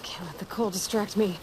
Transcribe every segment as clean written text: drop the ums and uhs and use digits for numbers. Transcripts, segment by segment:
Can't let the cold distract me.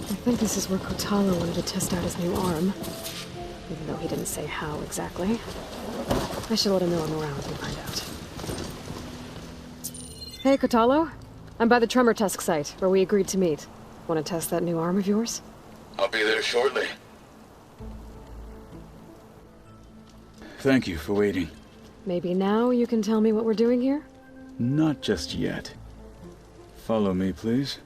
I think this is where Kotalo wanted to test out his new arm. Even though he didn't say how exactly. I should let him know I'm around and find out. Hey, Kotalo. I'm by the tremor test site, where we agreed to meet. Want to test that new arm of yours? I'll be there shortly. Thank you for waiting. Maybe now you can tell me what we're doing here? Not just yet. Follow me, please.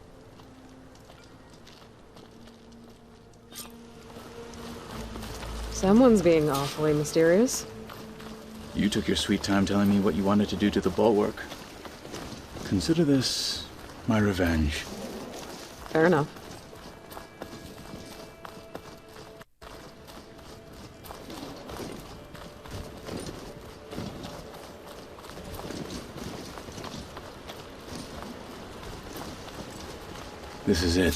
Someone's being awfully mysterious. You took your sweet time telling me what you wanted to do to the bulwark. Consider this my revenge. Fair enough. This is it.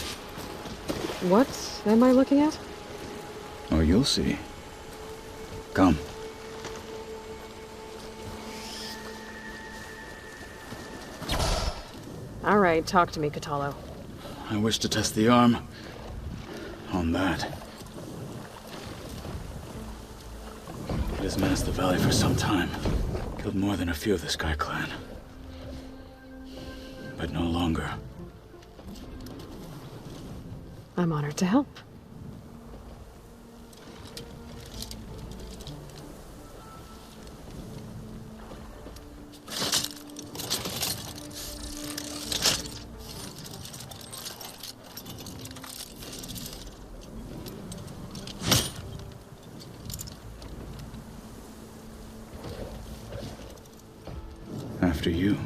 What am I looking at? Oh, you'll see. Come. All right, talk to me, Kotalo. I wish to test the arm on that. It has menaced the valley for some time. Killed more than a few of the Sky Clan. But no longer. I'm honored to help. After you.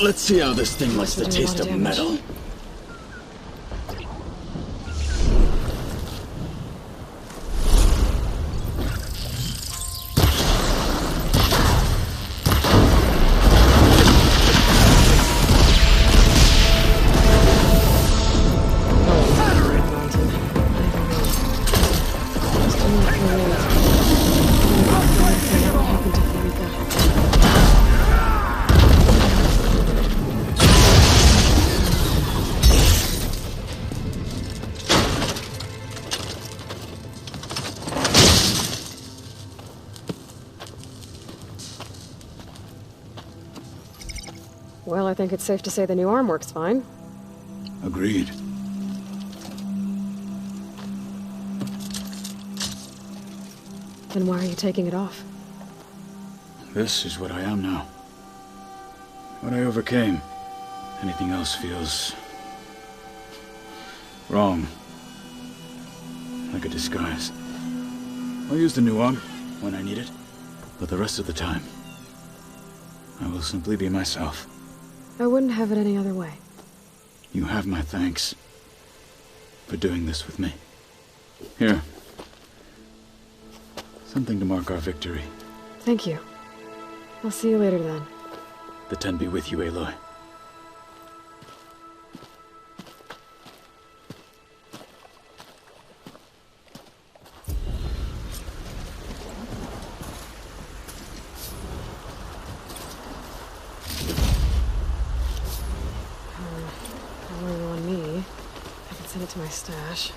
Let's see how this thing likes the taste of metal. Well, I think it's safe to say the new arm works fine. Agreed. Then why are you taking it off? This is what I am now. What I overcame. Anything else feels wrong. Like a disguise. I'll use the new arm when I need it, but the rest of the time, I will simply be myself. I wouldn't have it any other way. You have my thanks for doing this with me. Here. Something to mark our victory. Thank you. I'll see you later then. The Ten be with you, Aloy. Where are you on me? get to my stash.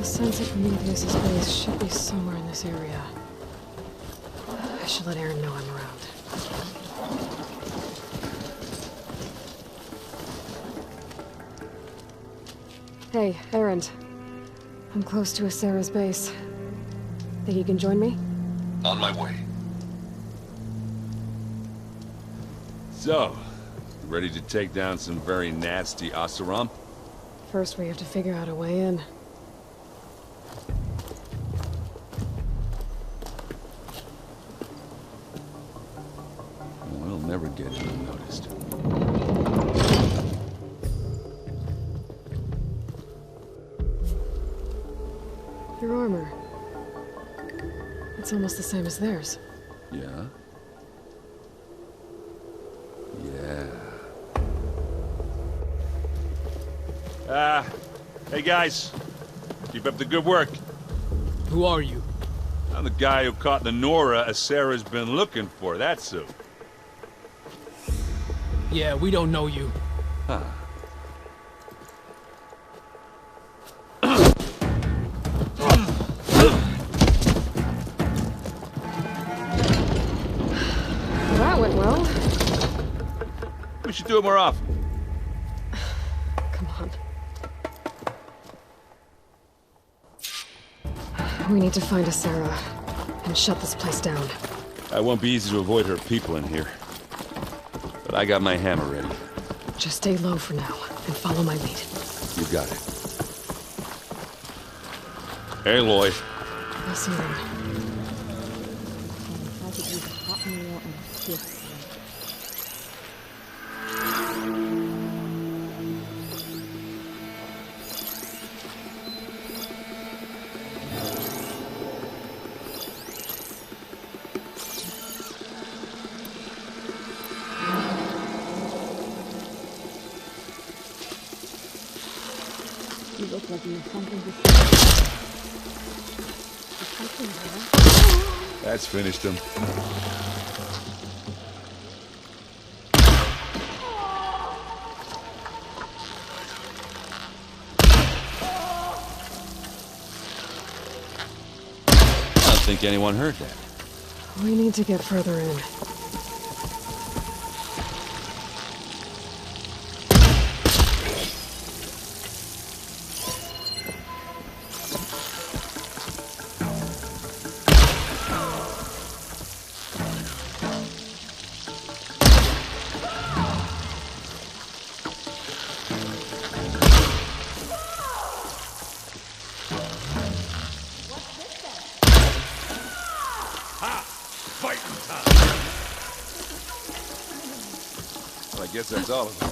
Sense of Prometheus' base should be somewhere in this area. I should let Aaron know I'm around. Hey, Aaron. I'm close to Sarah's base. Think you can join me? On my way. So, ready to take down some very nasty Oseram? First, we have to figure out a way in. We'll never get in unnoticed. Your armor. It's almost the same as theirs. Yeah? Yeah. Hey guys. Keep up the good work. Who are you? I'm the guy who caught the Nora Sarah's been looking for, that's who. Yeah, we don't know you. Huh. That went well. We should do it more often. Come on. We need to find a Sarah and shut this place down. It won't be easy to avoid her people in here. But I got my hammer ready. Just stay low for now and follow my lead. You got it. Hey, Lloyd. I'll see you then. You look like you have something to say. Is something there? That's finished him. I don't think anyone heard that. We need to get further in. Guess that's all of it.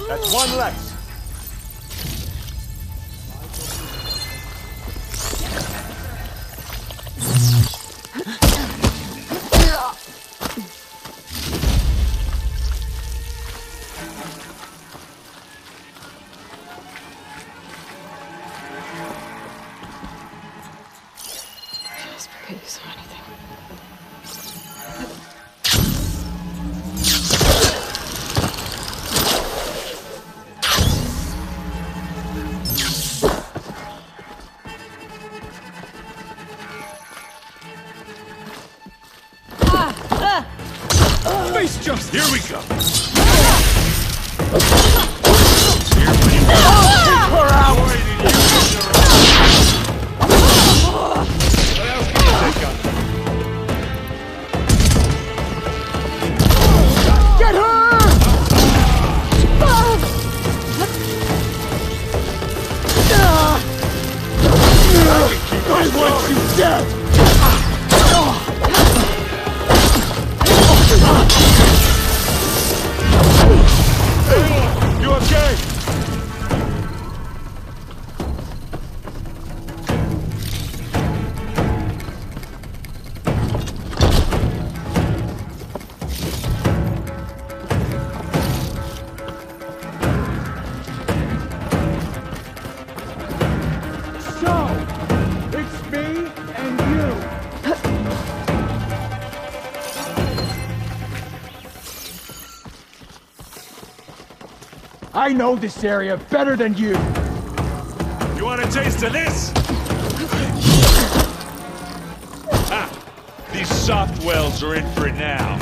That's one less. Just forget you saw anything. Face jumps! Here we go! Get her! I want you dead! You okay? So, it's me and you. I know this area better than you. You want a taste of this? Ha! These soft wells are in for it now.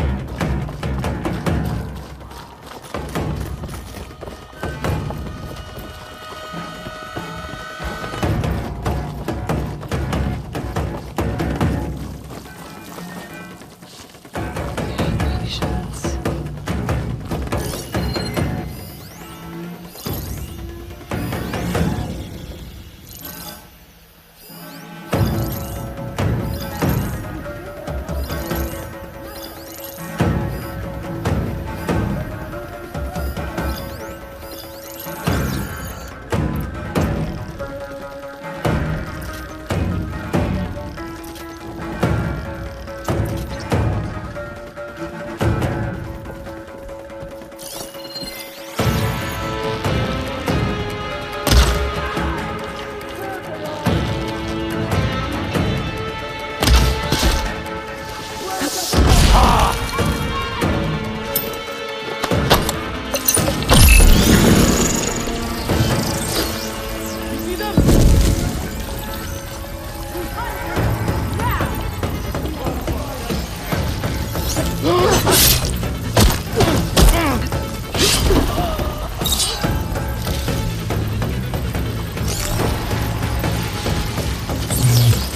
Patience.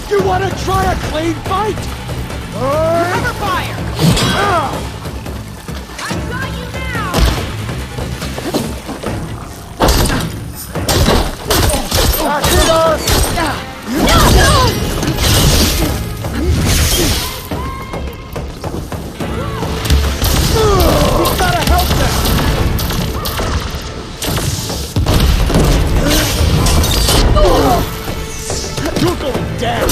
You want to try a clean fight? Cover fire! I've got you now! Gotta help them! You're going down!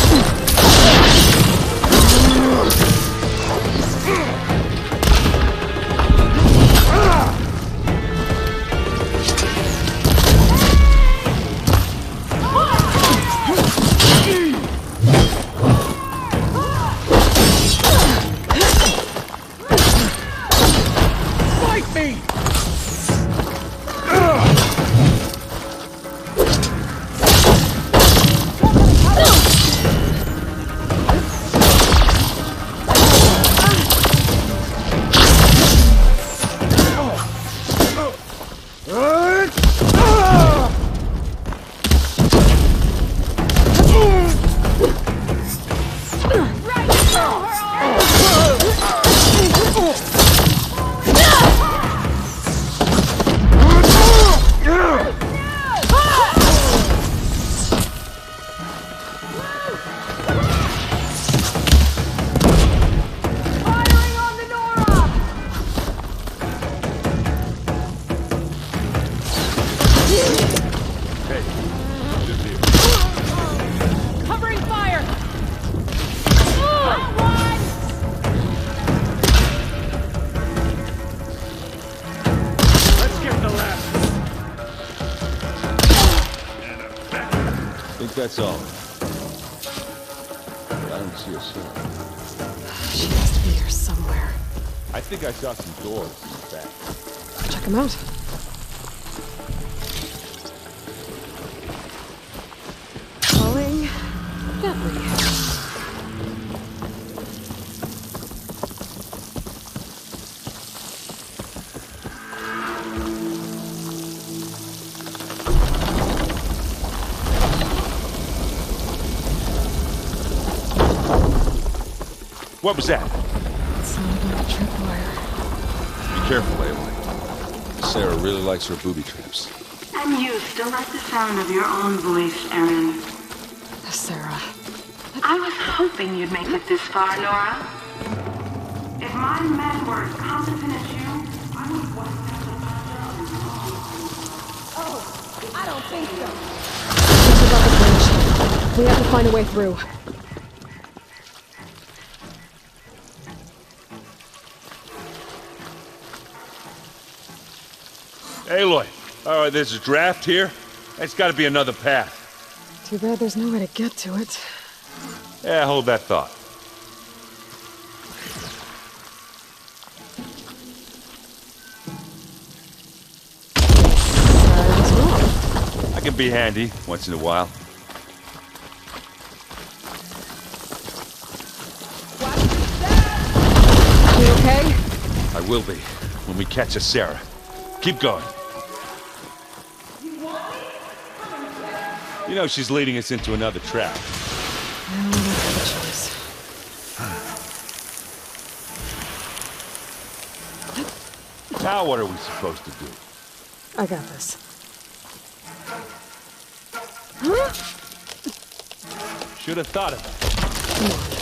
that's all. I don't see a sign. She has to be here somewhere. I think I saw some doors in the back. Check them out. Falling gently. What was that? It sounded like a tripwire. Be careful, Aloy. Sarah really likes her booby traps. And you still like the sound of your own voice, Erin. Sarah. I was hoping you'd make it this far, Nora. If my men were as competent as you, I would want to have Oh, I don't think so. This is about the bridge. We have to find a way through. Aloy, all right, there's a draft here. It's got to be another path. Too bad there's no way to get to it. Yeah, hold that thought. What's wrong? I can be handy once in a while. You okay? I will be when we catch a Sarah. Keep going. You know she's leading us into another trap. No, we don't have a choice. Now what are we supposed to do? I got this. Should have thought of it. Come on.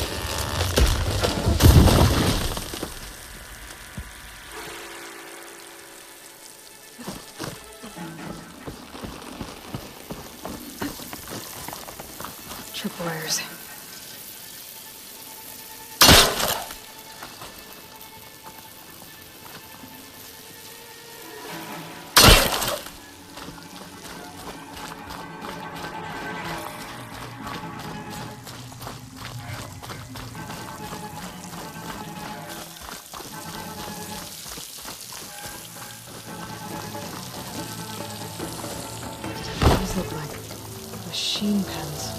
Tripwires. These look like machine pens.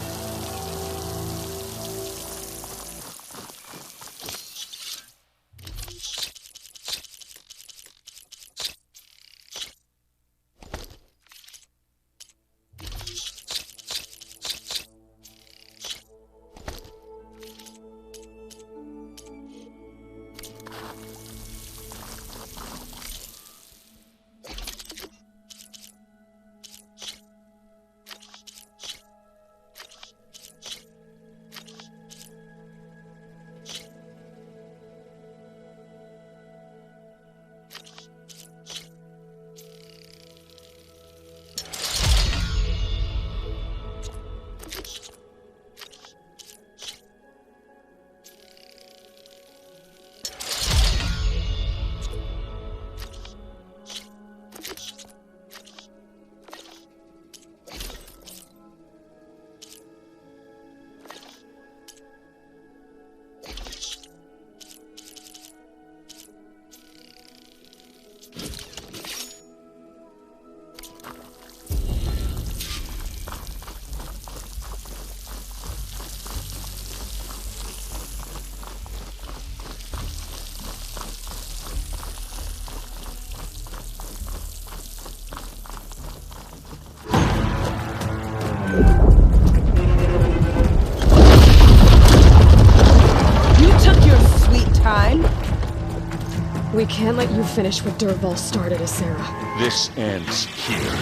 We can't let you finish what Dervahl started, Sarah. This ends here.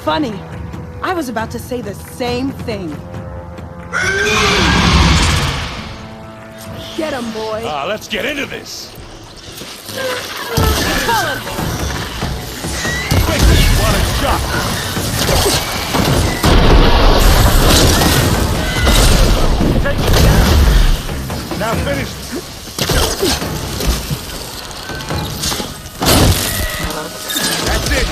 Funny. I was about to say the same thing. Get him, boy. Let's get into this. Quick, want a shot. Take it down. Now finish this. That's it.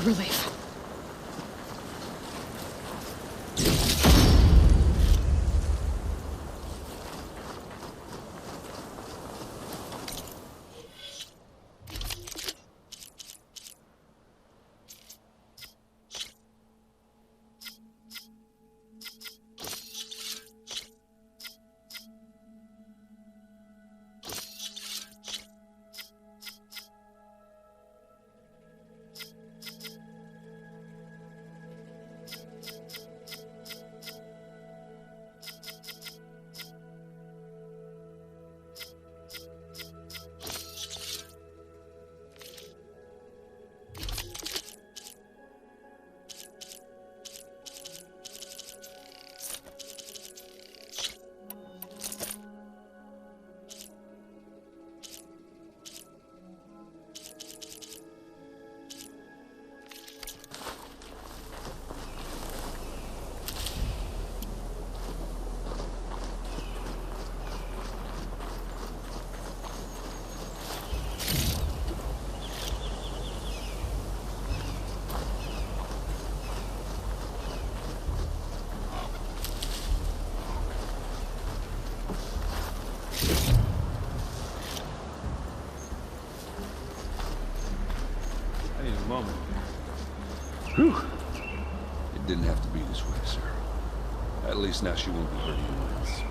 relief. Whew. It didn't have to be this way, sir. At least now she won't be hurting anyone else.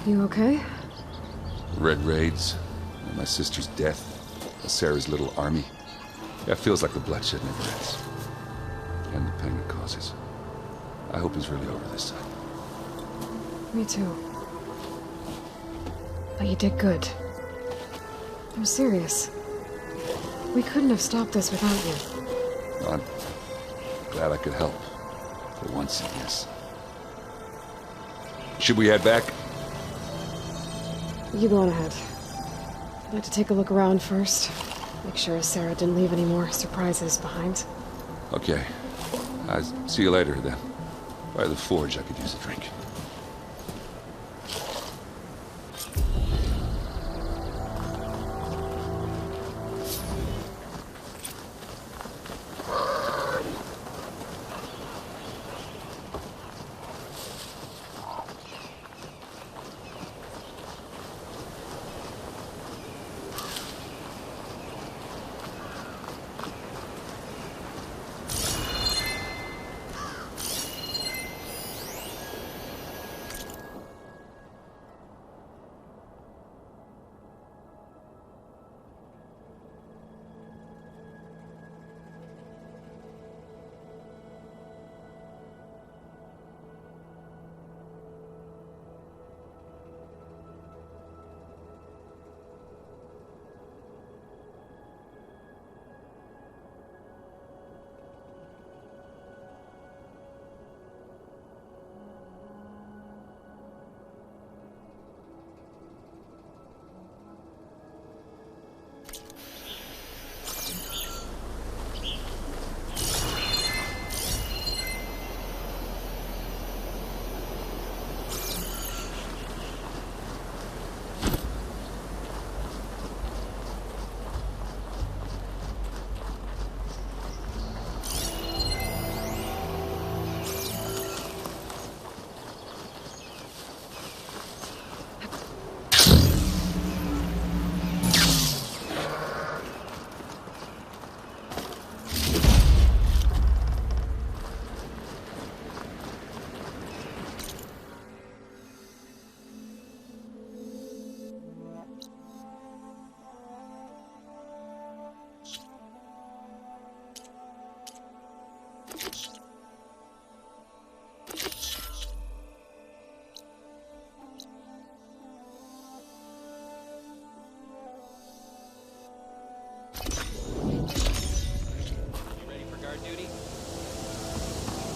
You okay? Red raids, and my sister's death, and Sarah's little army. That feels like the bloodshed never ends. And the pain it causes. I hope it's really over this time. Me too. But you did good. I'm serious. We couldn't have stopped this without you. I'm glad I could help. For once, yes. Should we head back? You go on ahead. I'd like to take a look around first. Make sure Sarah didn't leave any more surprises behind. Okay. I'll see you later, then. By the forge, I could use a drink.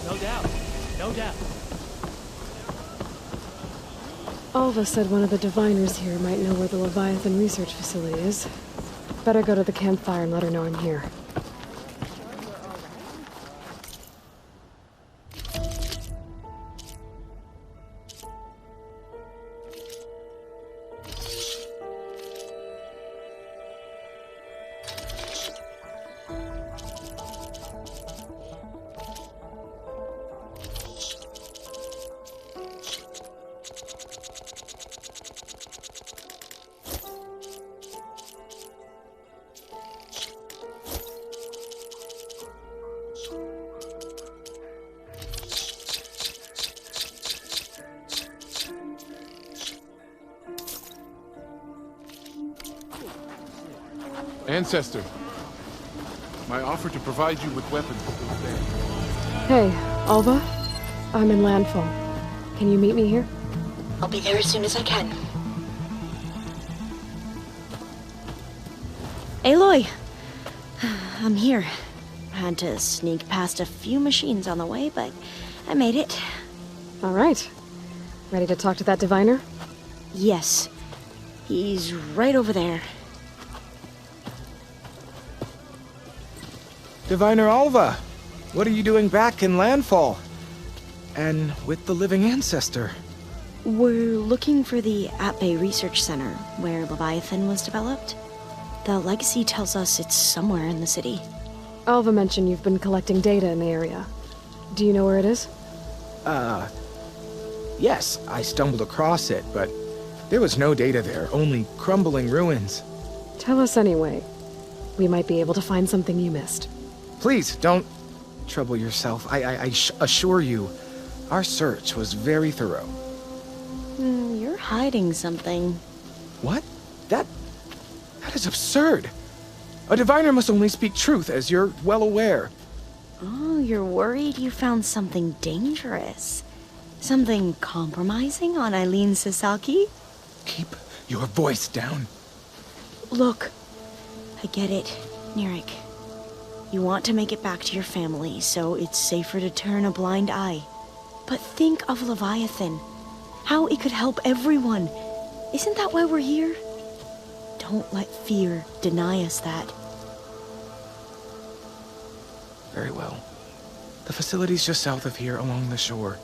No doubt. No doubt. Alva said one of the diviners here might know where the Leviathan research facility is. Better go to the campfire and let her know I'm here. Ancestor, my offer to provide you with weapons still stands. Hey, Alva? I'm in landfall. Can you meet me here? I'll be there as soon as I can. Aloy! I'm here. Had to sneak past a few machines on the way, but I made it. All right. Ready to talk to that diviner? Yes. He's right over there. Diviner Alva, what are you doing back in Landfall? And with the living ancestor? We're looking for the At-Bay Research Center, where Leviathan was developed. The legacy tells us it's somewhere in the city. Alva mentioned you've been collecting data in the area. Do you know where it is? Yes, I stumbled across it, but there was no data there, only crumbling ruins. Tell us anyway. We might be able to find something you missed. Please, don't trouble yourself. I assure you, our search was very thorough. You're hiding something. What? That is absurd. A diviner must only speak truth, as you're well aware. Oh, you're worried you found something dangerous? Something compromising on Eileen Sasaki? Keep your voice down. Look, I get it, Nirik. You want to make it back to your family, so it's safer to turn a blind eye. But think of Leviathan. How it could help everyone. Isn't that why we're here? Don't let fear deny us that. Very well. The facility's just south of here, along the shore.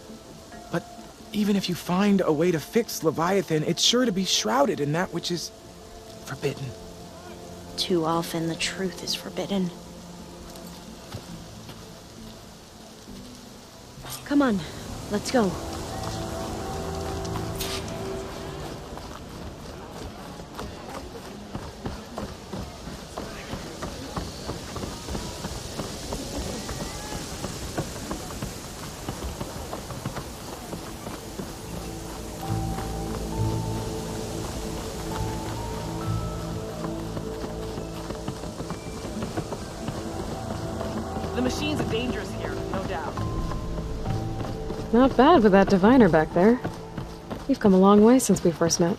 But even if you find a way to fix Leviathan, it's sure to be shrouded in that which is forbidden. Too often the truth is forbidden. Come on, let's go. The machines are dangerous here, no doubt. Not bad with that diviner back there. You've come a long way since we first met.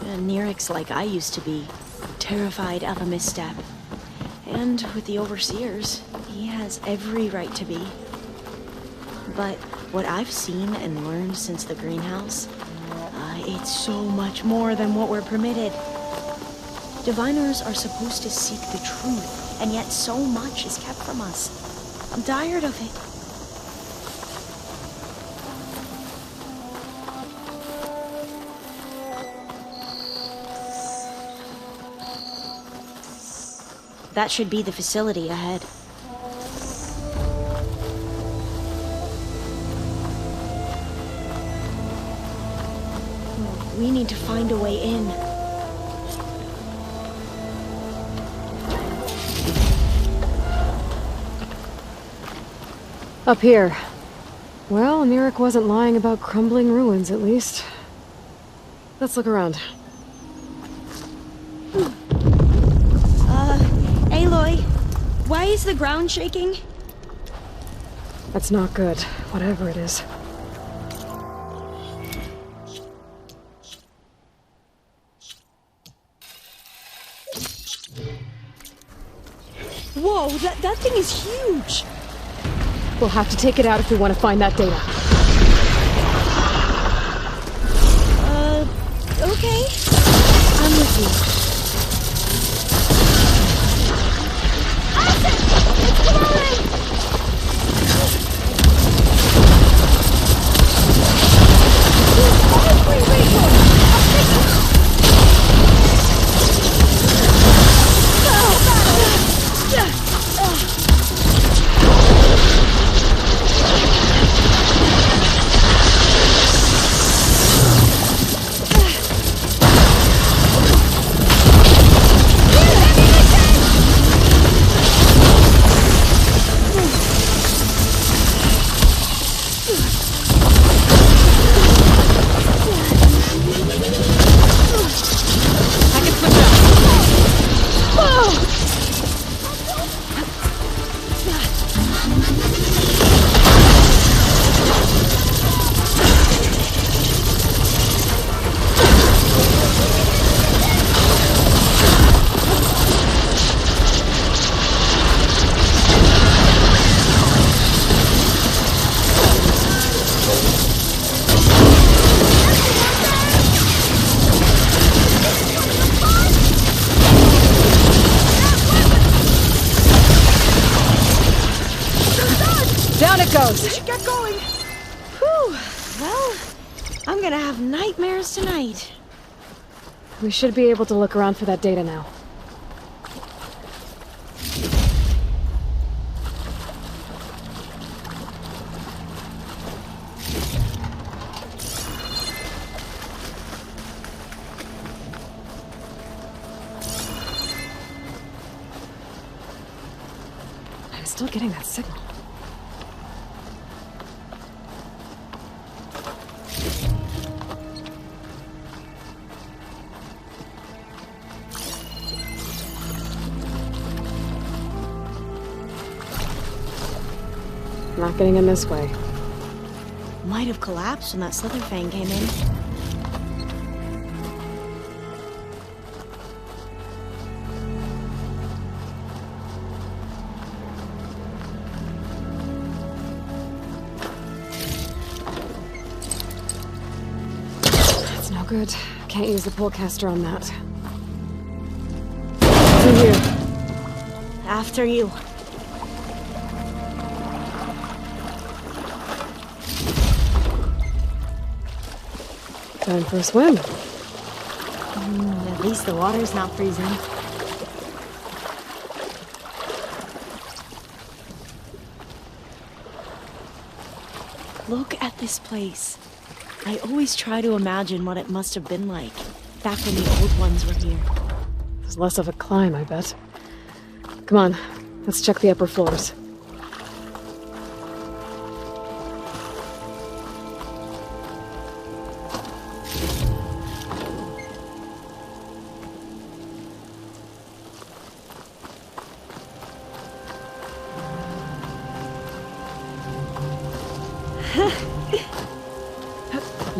Nirik's like I used to be, terrified of a misstep. And with the overseers, he has every right to be. But what I've seen and learned since the greenhouse, it's so much more than what we're permitted. Diviners are supposed to seek the truth, and yet so much is kept from us. I'm tired of it. That should be the facility ahead. We need to find a way in. Up here. Well, Nirik wasn't lying about crumbling ruins, at least. Let's look around. Aloy, why is the ground shaking? That's not good, whatever it is. Whoa, that thing is huge! We'll have to take it out if we want to find that data. Okay. I'm with you. goes. We should get going. Whew. Well, I'm gonna have nightmares tonight. We should be able to look around for that data now. I'm still getting that signal. Not getting in this way. Might have collapsed when that Slitherfang came in. That's no good. Can't use the pullcaster on that. Through here. After you. Time for a swim. At least the water's not freezing. Look at this place. I always try to imagine what it must have been like back when the old ones were here. It was less of a climb, I bet. Come on, let's check the upper floors.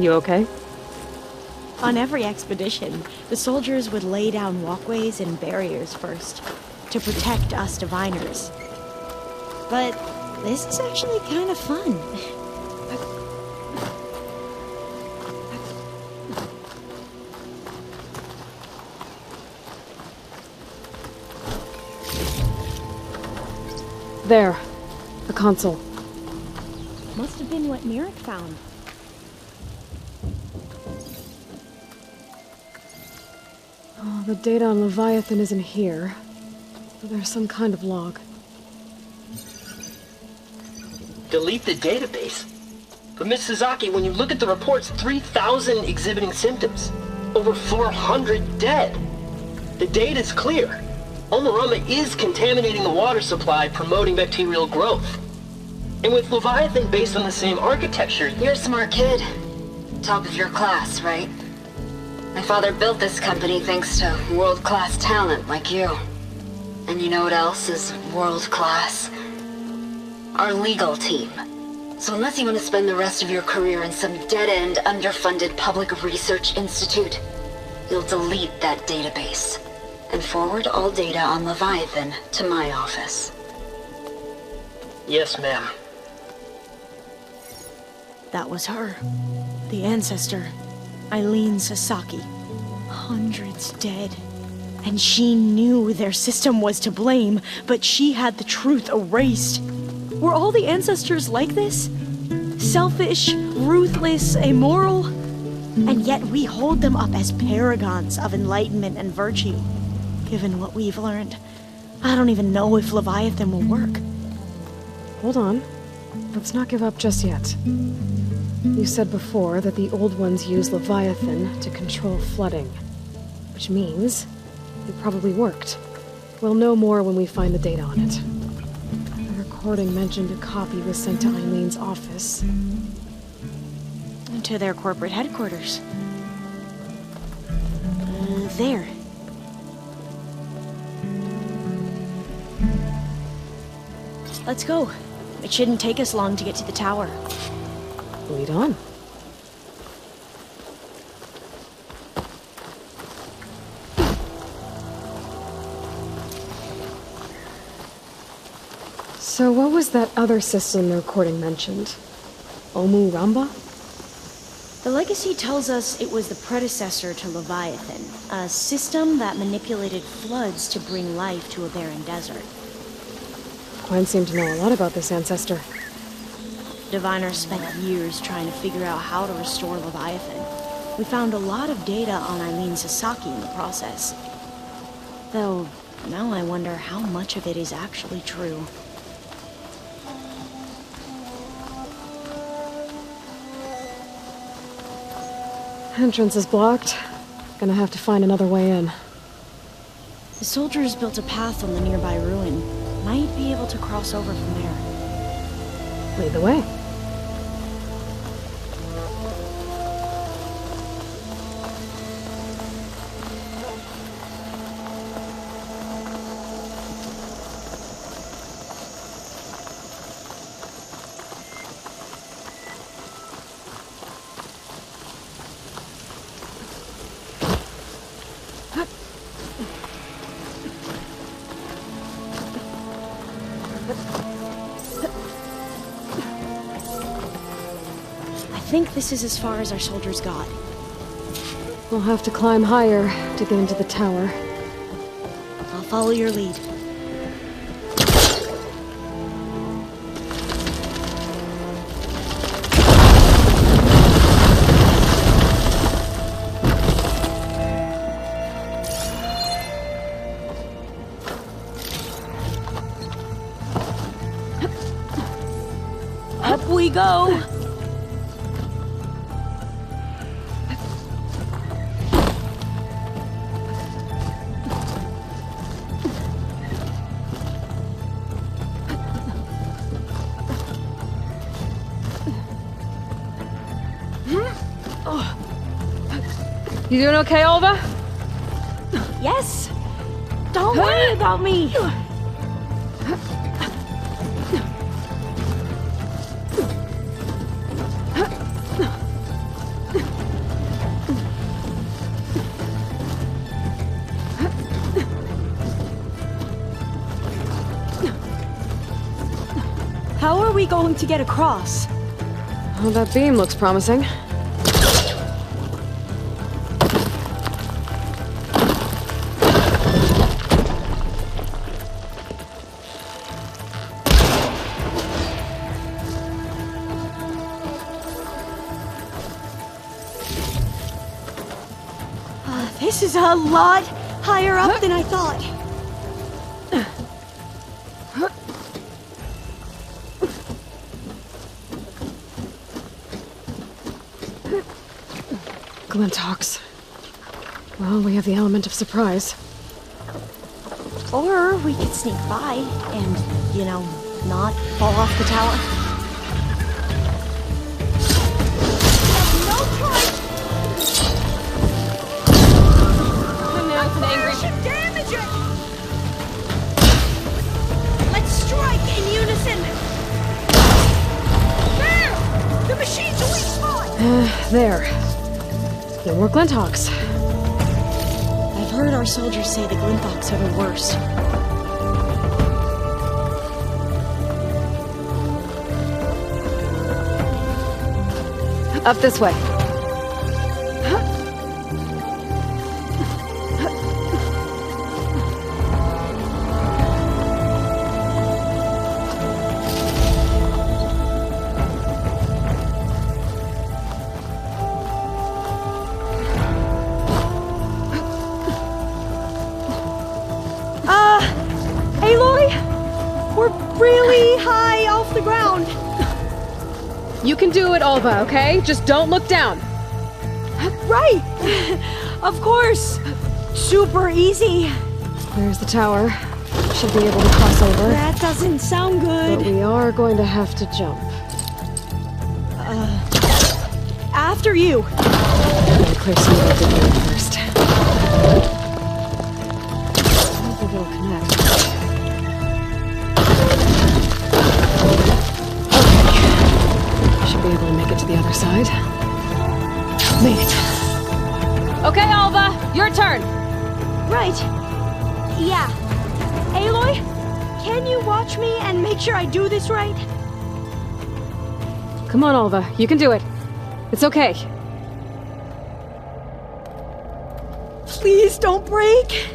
You okay? On every expedition, the soldiers would lay down walkways and barriers first, to protect us diviners. But this is actually kind of fun. There. The console. Must have been what Merrick found. Oh, the data on Leviathan isn't here. But there's some kind of log. Delete the database? But Miss Sasaki, when you look at the reports, 3,000 exhibiting symptoms. Over 400 dead. The data's clear. Omarama is contaminating the water supply, promoting bacterial growth. And with Leviathan based on the same architecture... You're a smart kid. Top of your class, right? My father built this company thanks to world-class talent like you. And you know what else is world-class? Our legal team. So unless you want to spend the rest of your career in some dead-end, underfunded public research institute, you'll delete that database and forward all data on Leviathan to my office. Yes, ma'am. That was her. The ancestor. Eileen Sasaki. Hundreds dead. And she knew their system was to blame, but she had the truth erased. Were all the ancestors like this? Selfish, ruthless, immoral? And yet we hold them up as paragons of enlightenment and virtue. Given what we've learned, I don't even know if Leviathan will work. Hold on. Let's not give up just yet. You said before that the old ones use Leviathan to control flooding. Which means it probably worked. We'll know more when we find the data on it. The recording mentioned a copy was sent to Eileen's office. To their corporate headquarters. There. Let's go. It shouldn't take us long to get to the tower. Lead on. So what was that other system the recording mentioned? Omu Ramba? The legacy tells us it was the predecessor to Leviathan, a system that manipulated floods to bring life to a barren desert. Gwen seemed to know a lot about this ancestor. Diviners spent years trying to figure out how to restore Leviathan. We found a lot of data on Eileen Sasaki in the process. Though, now I wonder how much of it is actually true. Entrance is blocked. Gonna have to find another way in. The soldiers built a path on the nearby ruin. Might be able to cross over from there. Lead the way. I think this is as far as our soldiers got. We'll have to climb higher to get into the tower. I'll follow your lead. Up we go! You doing okay, Alva? Yes! Don't worry about me! How are we going to get across? Oh, that beam looks promising. This is a lot higher up than I thought. Glinthawks. Well, we have the element of surprise. Or we could sneak by and, you know, not fall off the tower. There. No more Glinthawks. I've heard our soldiers say the Glinthawks are the worst. Up this way. Really high off the ground. You can do it, Alva, okay? Just don't look down. Right. Of course. Super easy. There's the tower. Should be able to cross over. That doesn't sound good. But we are going to have to jump. After you. Gotta clear some of that debris first. I don't think it'll connect. Be able to make it to the other side. Made it. Okay, Alva, your turn. Right. Yeah. Aloy, can you watch me and make sure I do this right? Come on, Alva, you can do it. It's okay. Please don't break.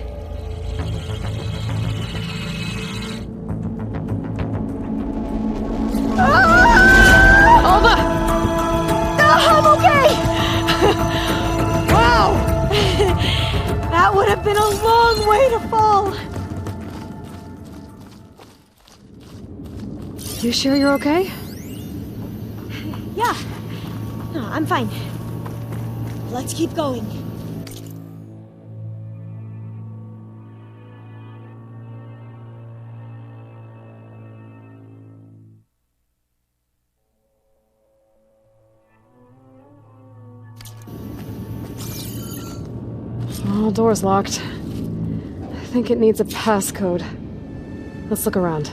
Ah! That would have been a long way to fall! You sure you're okay? Yeah. No, I'm fine. Let's keep going. All doors locked. I think it needs a passcode. Let's look around.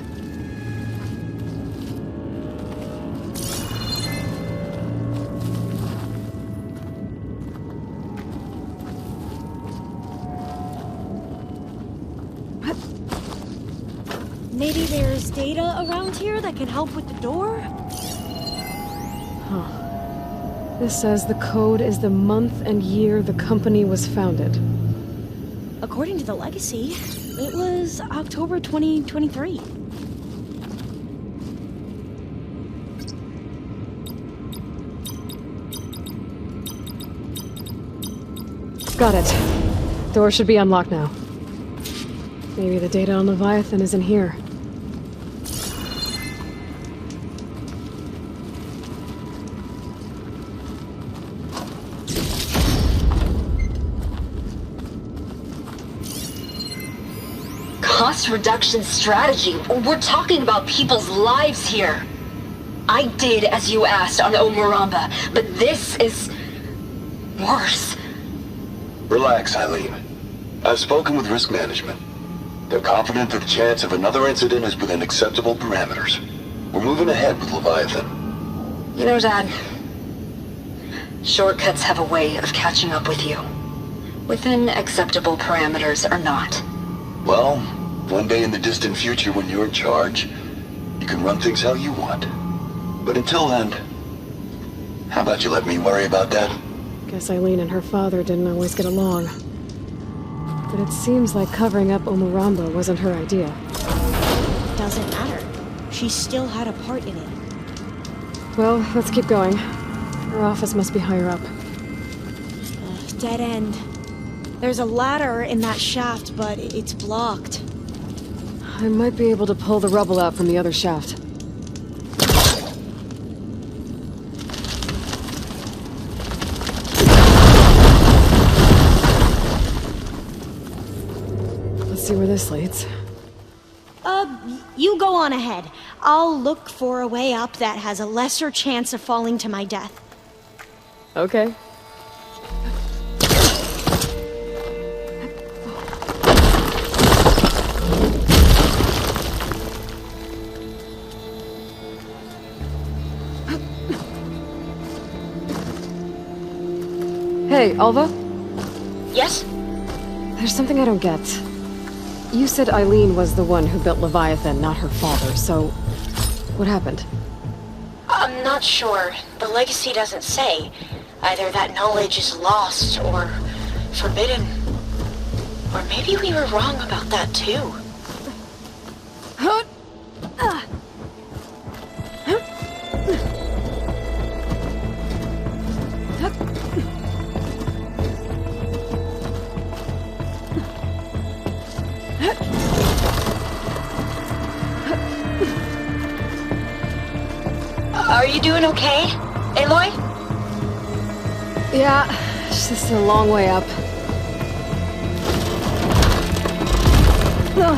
Maybe there's data around here that can help with the door? Huh. This says the code is the month and year the company was founded. According to the legacy, it was October 2023. Got it. Door should be unlocked now. Maybe the data on Leviathan is in here. Cost reduction strategy. We're talking about people's lives here. I did as you asked on Omuramba, but this is worse. Relax, Eileen. I've spoken with risk management. They're confident that the chance of another incident is within acceptable parameters. We're moving ahead with Leviathan. You know, Dad, shortcuts have a way of catching up with you. Within acceptable parameters or not. Well, one day in the distant future when you're in charge, you can run things how you want. But until then, how about you let me worry about that? Guess Eileen and her father didn't always get along. But it seems like covering up Omuramba wasn't her idea. Doesn't matter. She still had a part in it. Well, let's keep going. Her office must be higher up. Dead end. There's a ladder in that shaft, but it's blocked. I might be able to pull the rubble out from the other shaft. Let's see where this leads. You go on ahead. I'll look for a way up that has a lesser chance of falling to my death. Okay. Hey, Alva? Yes? There's something I don't get. You said Eileen was the one who built Leviathan, not her father, so... what happened? I'm not sure. The legacy doesn't say. Either that knowledge is lost, or forbidden. Or maybe we were wrong about that, too. Are you doing okay, Aloy? Yeah, it's just a long way up. Now,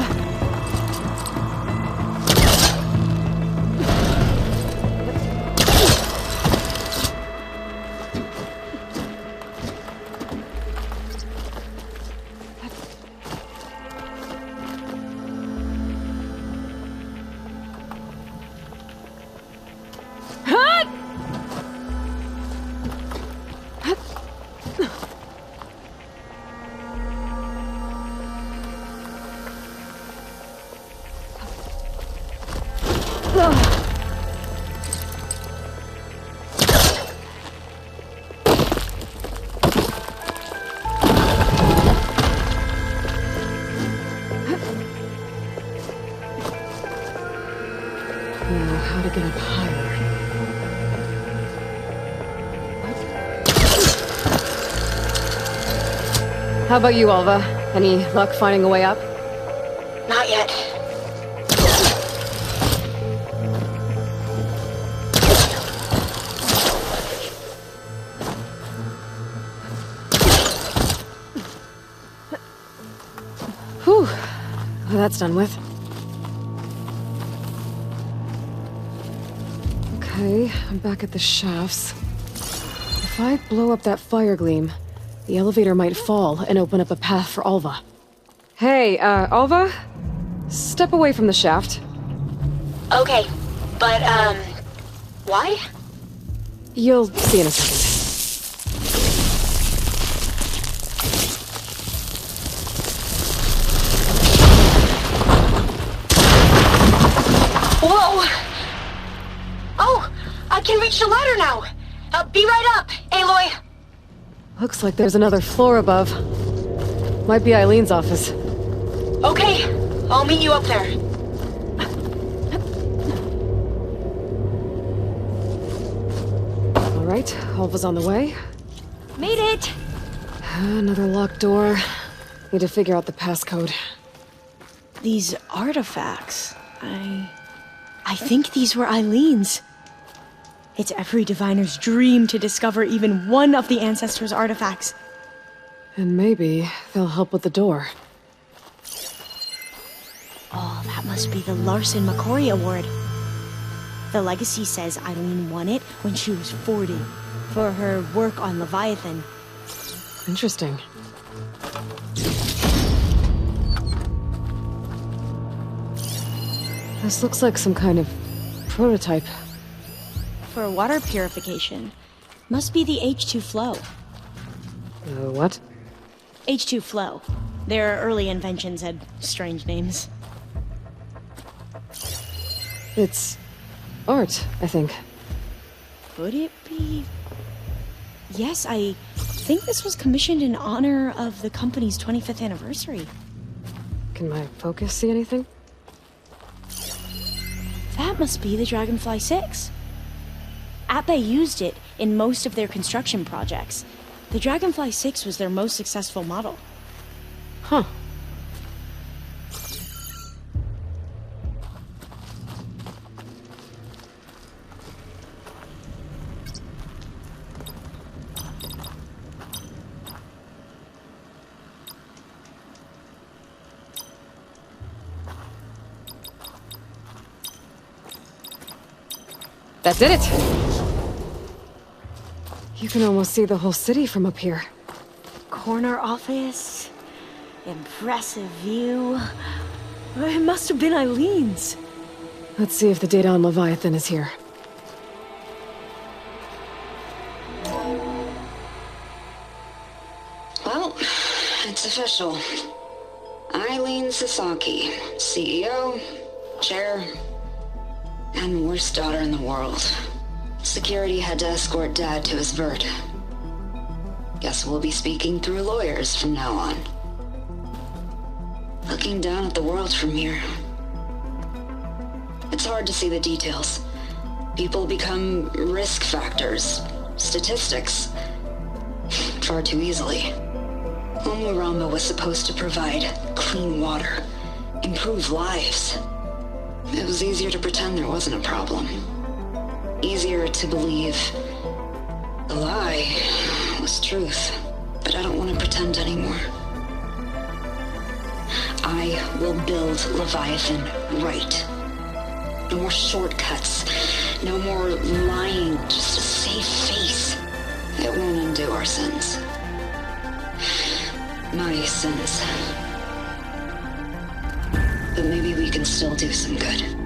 how to get up higher. How about you, Alva? Any luck finding a way up? Not yet. Whew. Well, that's done with. Okay, I'm back at the shafts. If I blow up that fire gleam, the elevator might fall and open up a path for Alva. Hey, Alva? Step away from the shaft. Okay, but, why? You'll see in a second. Whoa! Oh, I can reach the ladder now. Be right up, Aloy. Looks like there's another floor above. Might be Eileen's office. Okay, I'll meet you up there. All right, Alva's on the way. Made it! Another locked door. Need to figure out the passcode. These artifacts, I think these were Eileen's. It's every diviner's dream to discover even one of the ancestors' artifacts. And maybe they'll help with the door. Oh, that must be the Larson McCory Award. The legacy says Eileen won it when she was 40 for her work on Leviathan. Interesting. This looks like some kind of prototype. For water purification. Must be the H2 flow. What? H2 flow. Their early inventions had strange names. It's art, I think. Could it be? Yes, I think this was commissioned in honor of the company's 25th anniversary. Can my focus see anything? That must be the Dragonfly 6. Ape used it in most of their construction projects. The Dragonfly 6 was their most successful model. Huh. That did it! You can almost see the whole city from up here. Corner office. Impressive view. It must have been Eileen's. Let's see if the data on Leviathan is here. Well, it's official. Eileen Sasaki, CEO, chair, and worst daughter in the world. Security had to escort Dad to his vert. Guess we'll be speaking through lawyers from now on. Looking down at the world from here. It's hard to see the details. People become risk factors, statistics, far too easily. Omuramba was supposed to provide clean water, improve lives. It was easier to pretend there wasn't a problem. Easier to believe the lie was truth, but I don't want to pretend anymore. I will build Leviathan right. No more shortcuts, no more lying, just a safe face. It won't undo our sins. My sins. But maybe we can still do some good.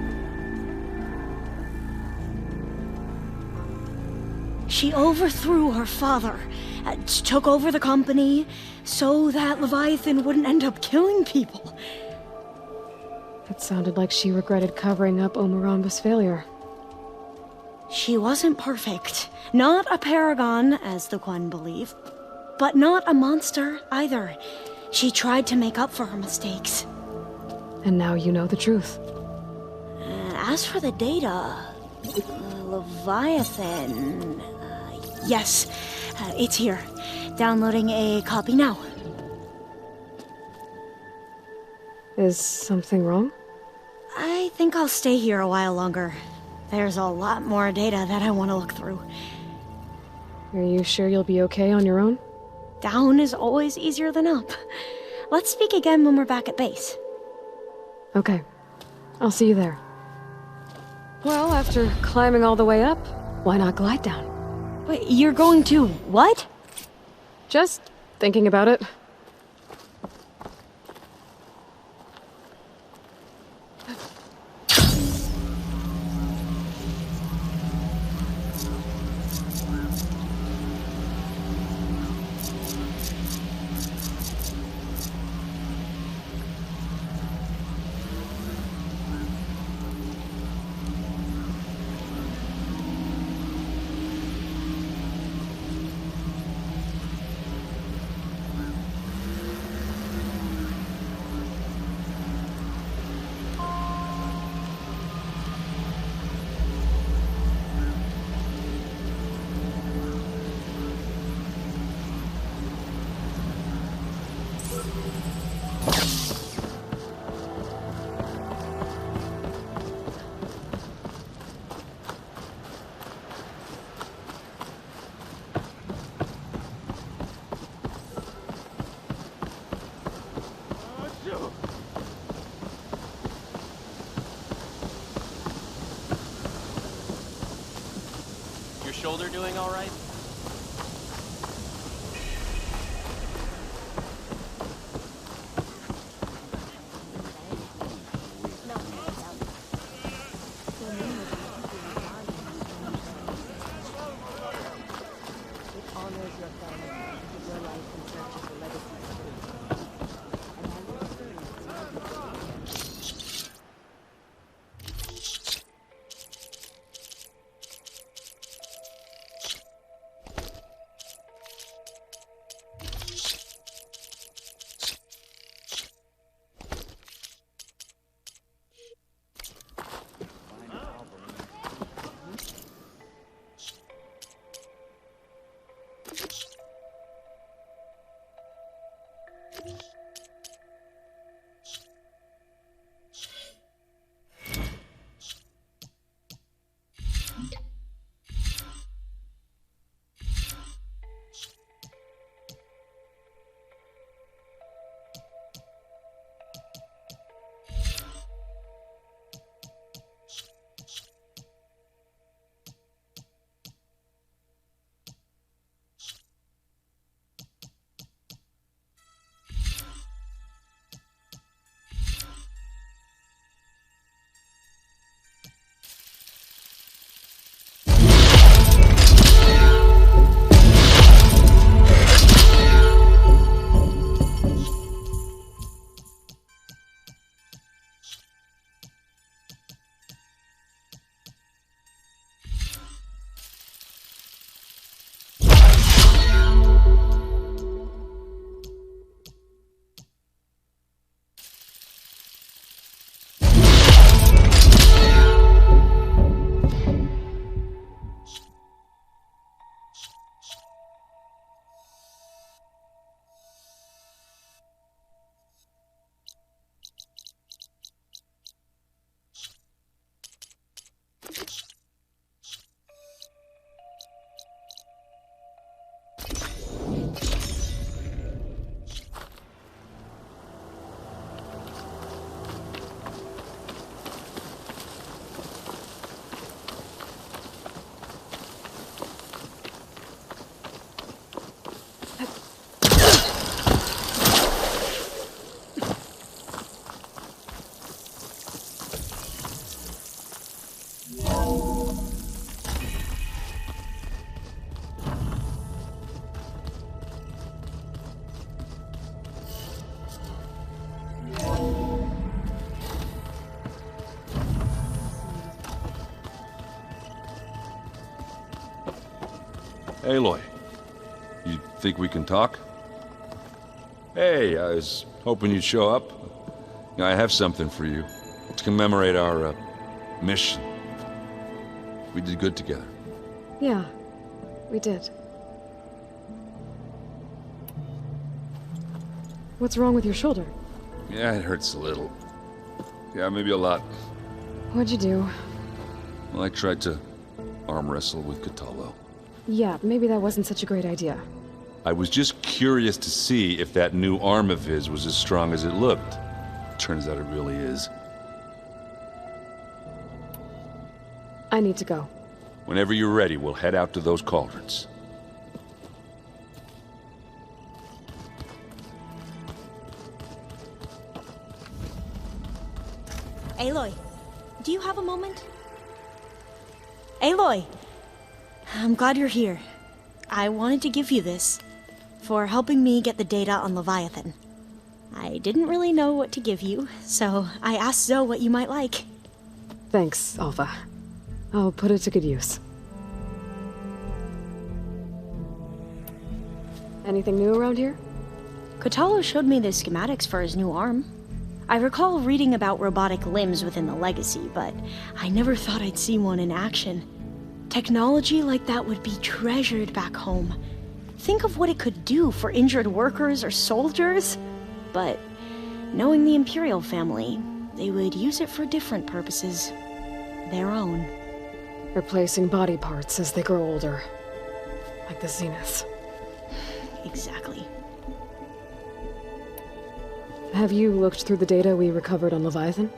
She overthrew her father, took over the company, so that Leviathan wouldn't end up killing people. It sounded like she regretted covering up Omuramba's failure. She wasn't perfect. Not a paragon, as the Quan believe. But not a monster, either. She tried to make up for her mistakes. And now you know the truth. As for the data... Leviathan... yes, it's here. Downloading a copy now. Is something wrong? I think I'll stay here a while longer. There's a lot more data that I want to look through. Are you sure you'll be okay on your own? Down is always easier than up. Let's speak again when we're back at base. Okay. I'll see you there. Well, after climbing all the way up, why not glide down? Wait, you're going to what? Just thinking about it. Your shoulder doing all right? Aloy, you think we can talk? Hey, I was hoping you'd show up. You know, I have something for you to commemorate our mission. We did good together. Yeah, we did. What's wrong with your shoulder? Yeah, it hurts a little. Yeah, maybe a lot. What'd you do? Well, I tried to arm wrestle with Catallo. Yeah, maybe that wasn't such a great idea. I was just curious to see if that new arm of his was as strong as it looked. Turns out it really is. I need to go. Whenever you're ready, we'll head out to those cauldrons. Aloy, do you have a moment? Aloy! I'm glad you're here. I wanted to give you this for helping me get the data on Leviathan. I didn't really know what to give you, so I asked Zoe what you might like. Thanks, Alpha. I'll put it to good use. Anything new around here? Catallo showed me the schematics for his new arm. I recall reading about robotic limbs within the Legacy, but I never thought I'd see one in action. Technology like that would be treasured back home. Think of what it could do for injured workers or soldiers. But knowing the Imperial family, they would use it for different purposes. Their own. Replacing body parts as they grow older. Like the Zeniths. Exactly. Have you looked through the data we recovered on Leviathan?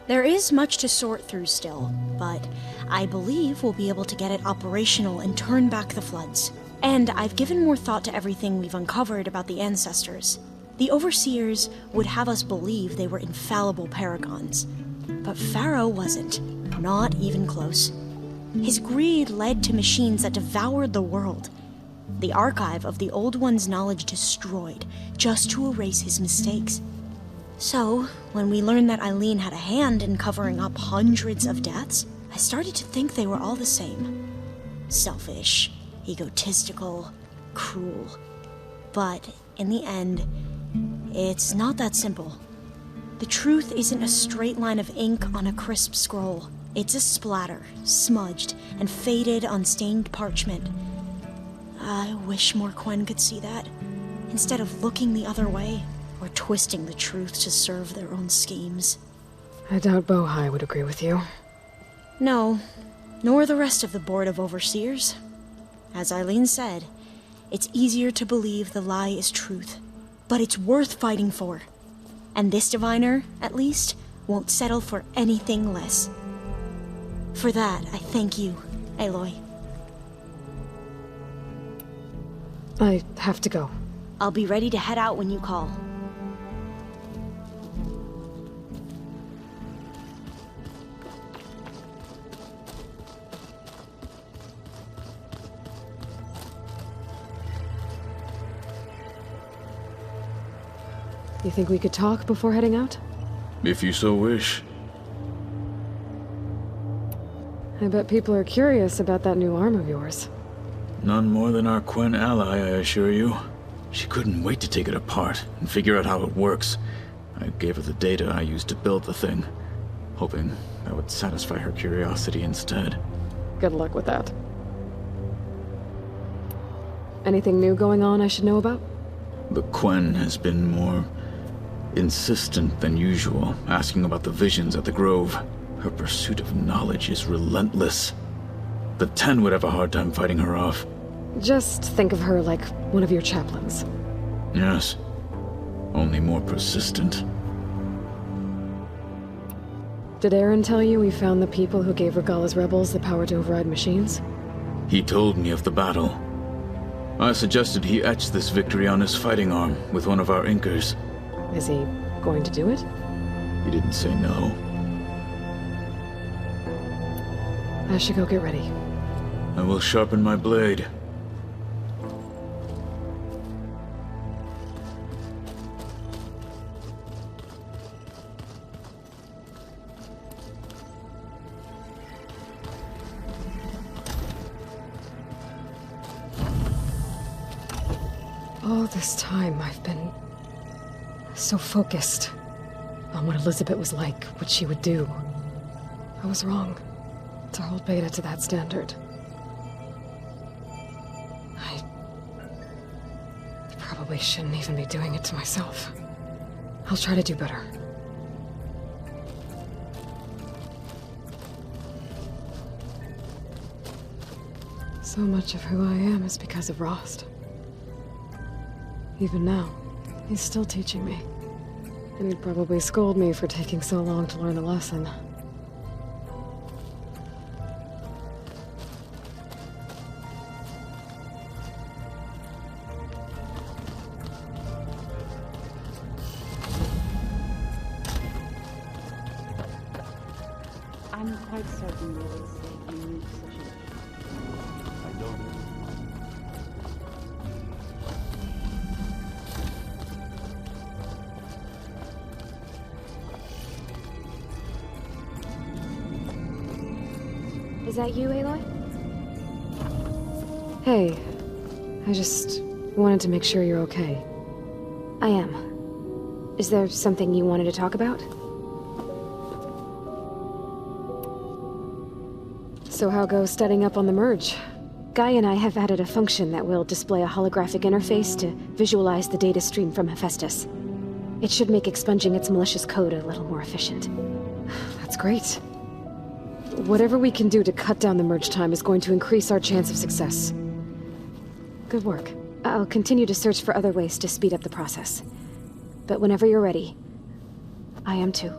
There is much to sort through still, but I believe we'll be able to get it operational and turn back the floods. And I've given more thought to everything we've uncovered about the ancestors. The Overseers would have us believe they were infallible paragons. But Pharaoh wasn't. Not even close. His greed led to machines that devoured the world. The archive of the Old One's knowledge destroyed, just to erase his mistakes. So, when we learned that Eileen had a hand in covering up hundreds of deaths, I started to think they were all the same. Selfish, egotistical, cruel. But, in the end, it's not that simple. The truth isn't a straight line of ink on a crisp scroll. It's a splatter, smudged and faded on stained parchment. I wish more Quen could see that, instead of looking the other way, or twisting the truth to serve their own schemes. I doubt Bohai would agree with you. No, nor the rest of the Board of Overseers. As Eileen said, it's easier to believe the lie is truth, but it's worth fighting for. And this diviner, at least, won't settle for anything less. For that, I thank you, Aloy. I have to go. I'll be ready to head out when you call. You think we could talk before heading out? If you so wish. I bet people are curious about that new arm of yours. None more than our Quen ally, I assure you. She couldn't wait to take it apart and figure out how it works. I gave her the data I used to build the thing, hoping that would satisfy her curiosity instead. Good luck with that. Anything new going on I should know about? The Quen has been more insistent than usual, asking about the visions at the Grove. Her pursuit of knowledge is relentless. The 10 would have a hard time fighting her off. Just think of her like one of your chaplains. Yes. Only more persistent. Did Aaron tell you we found the people who gave Regala's rebels the power to override machines? He told me of the battle. I suggested he etch this victory on his fighting arm with one of our inkers. Is he going to do it? He didn't say no. I should go get ready. I will sharpen my blade. All this time, I've been so focused on what Elizabeth was like, what she would do. I was wrong to hold Beta to that standard. I probably shouldn't even be doing it to myself. I'll try to do better. So much of who I am is because of Rost. Even now, he's still teaching me. And he'd probably scold me for taking so long to learn a lesson. I'm quite certain they would say you knew such a... I know that. Is that you, Aloy? Hey. I just wanted to make sure you're okay. I am. Is there something you wanted to talk about? So how goes setting up on the merge? Guy and I have added a function that will display a holographic interface to visualize the data stream from Hephaestus. It should make expunging its malicious code a little more efficient. That's great. Whatever we can do to cut down the merge time is going to increase our chance of success. Good work. I'll continue to search for other ways to speed up the process. But whenever you're ready, I am too.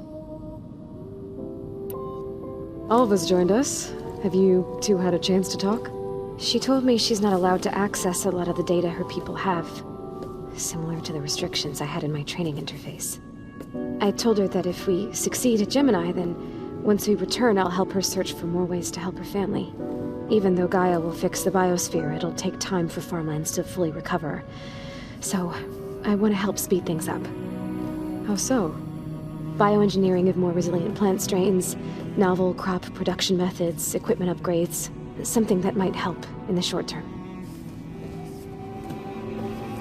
Alva's joined us. Have you two had a chance to talk? She told me she's not allowed to access a lot of the data her people have. Similar to the restrictions I had in my training interface. I told her that if we succeed at Gemini, then once we return, I'll help her search for more ways to help her family. Even though Gaia will fix the biosphere, it'll take time for farmlands to fully recover. So, I want to help speed things up. How so? Bioengineering of more resilient plant strains, novel crop production methods, equipment upgrades. Something that might help in the short term.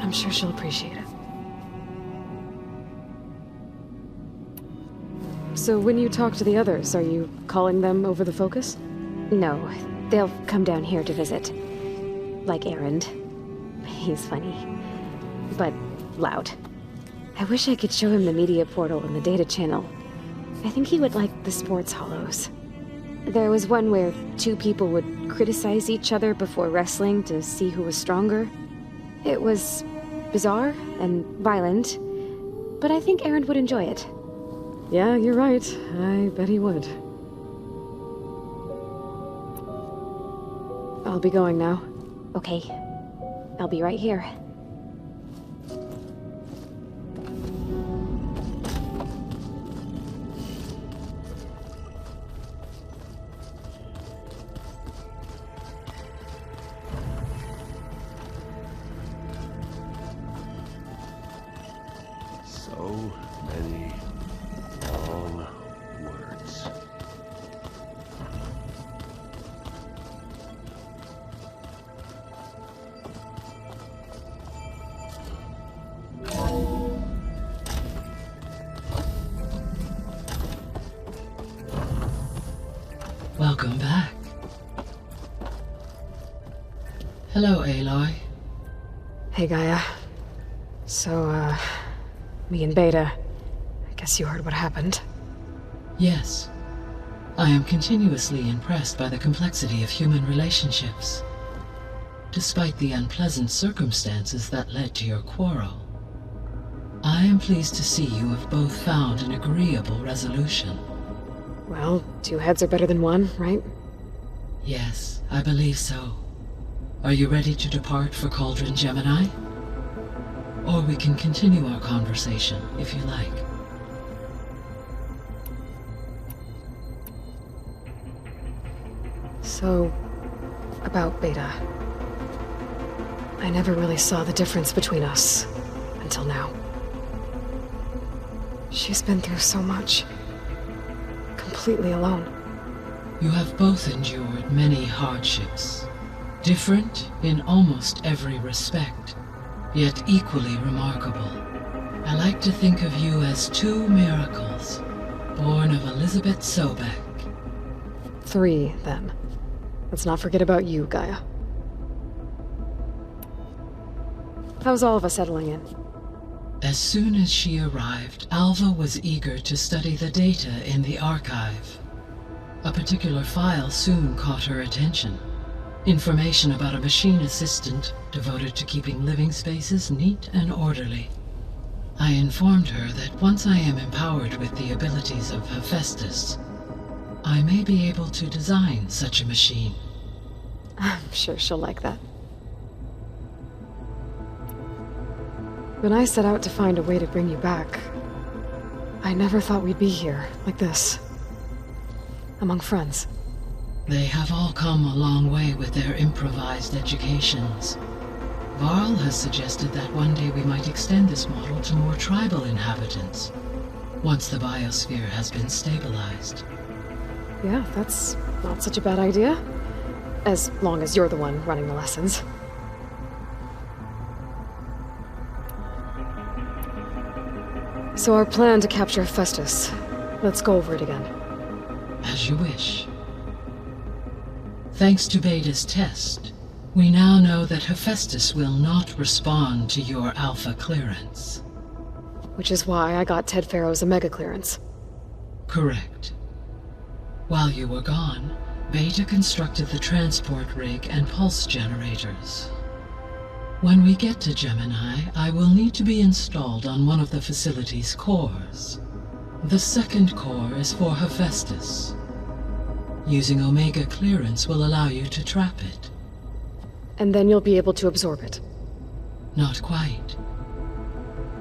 I'm sure she'll appreciate it. So when you talk to the others, are you calling them over the focus? No, they'll come down here to visit. Like Erend. He's funny. But loud. I wish I could show him the media portal and the data channel. I think he would like the sports hollows. There was one where two people would criticize each other before wrestling to see who was stronger. It was bizarre and violent, but I think Erend would enjoy it. Yeah, you're right. I bet he would. I'll be going now. Okay. I'll be right here. So many long words. Welcome back. Hello, Aloy. Hey, Gaia. So, me and Beta. I guess you heard what happened. Yes. I am continuously impressed by the complexity of human relationships. Despite the unpleasant circumstances that led to your quarrel, I am pleased to see you have both found an agreeable resolution. Well, two heads are better than one, right? Yes, I believe so. Are you ready to depart for Cauldron Gemini? Or we can continue our conversation, if you like. So, about Beta. I never really saw the difference between us, until now. She's been through so much. Completely alone. You have both endured many hardships. Different in almost every respect, yet equally remarkable. I like to think of you as two miracles, born of Elizabeth Sobek. 3, then. Let's not forget about you, Gaia. How's all of us settling in? As soon as she arrived, Alva was eager to study the data in the archive. A particular file soon caught her attention. Information about a machine assistant devoted to keeping living spaces neat and orderly. I informed her that once I am empowered with the abilities of Hephaestus, I may be able to design such a machine. I'm sure she'll like that. When I set out to find a way to bring you back, I never thought we'd be here, like this. Among friends. They have all come a long way with their improvised educations. Varl has suggested that one day we might extend this model to more tribal inhabitants, once the biosphere has been stabilized. Yeah, that's not such a bad idea. As long as you're the one running the lessons. So our plan to capture Hephaestus. Let's go over it again. As you wish. Thanks to Beta's test, we now know that Hephaestus will not respond to your Alpha clearance. Which is why I got Ted Farrow's Omega clearance. Correct. While you were gone, Beta constructed the transport rig and pulse generators. When we get to Gemini, I will need to be installed on one of the facility's cores. The second core is for Hephaestus. Using Omega clearance will allow you to trap it. And then you'll be able to absorb it. Not quite.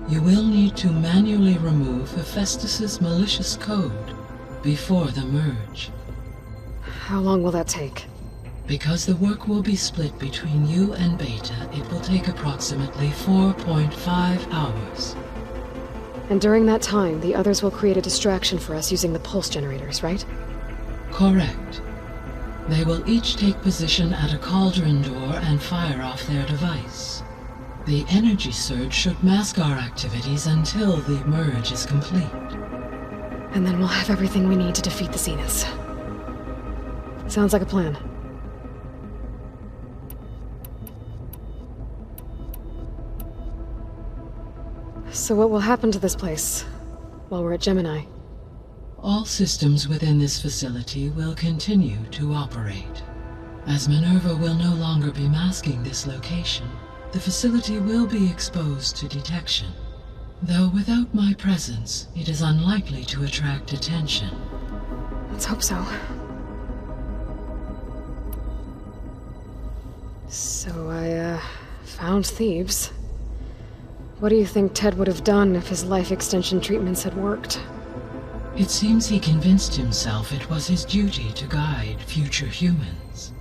You will need to manually remove Hephaestus's malicious code before the merge. How long will that take? Because the work will be split between you and Beta, it will take approximately 4.5 hours. And during that time, the others will create a distraction for us using the pulse generators, right? Correct. They will each take position at a cauldron door and fire off their device. The energy surge should mask our activities until the merge is complete. And then we'll have everything we need to defeat the Zeniths. Sounds like a plan. So what will happen to this place while we're at Gemini? All systems within this facility will continue to operate. As Minerva will no longer be masking this location, the facility will be exposed to detection. Though without my presence, it is unlikely to attract attention. Let's hope so. So I, found Thebes. What do you think Ted would have done if his life extension treatments had worked? It seems he convinced himself it was his duty to guide future humans.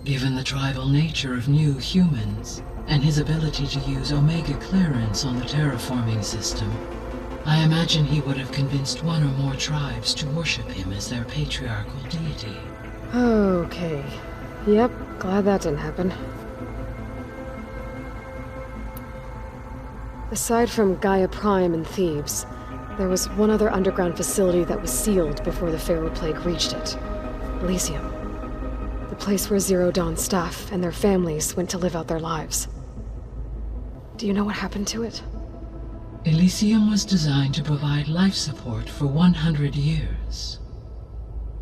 Given the tribal nature of new humans, and his ability to use Omega clearance on the terraforming system, I imagine he would have convinced one or more tribes to worship him as their patriarchal deity. Okay. Yep, glad that didn't happen. Aside from Gaia Prime and Thebes, there was one other underground facility that was sealed before the Pharaoh Plague reached it. Elysium. The place where Zero Dawn staff and their families went to live out their lives. Do you know what happened to it? Elysium was designed to provide life support for 100 years.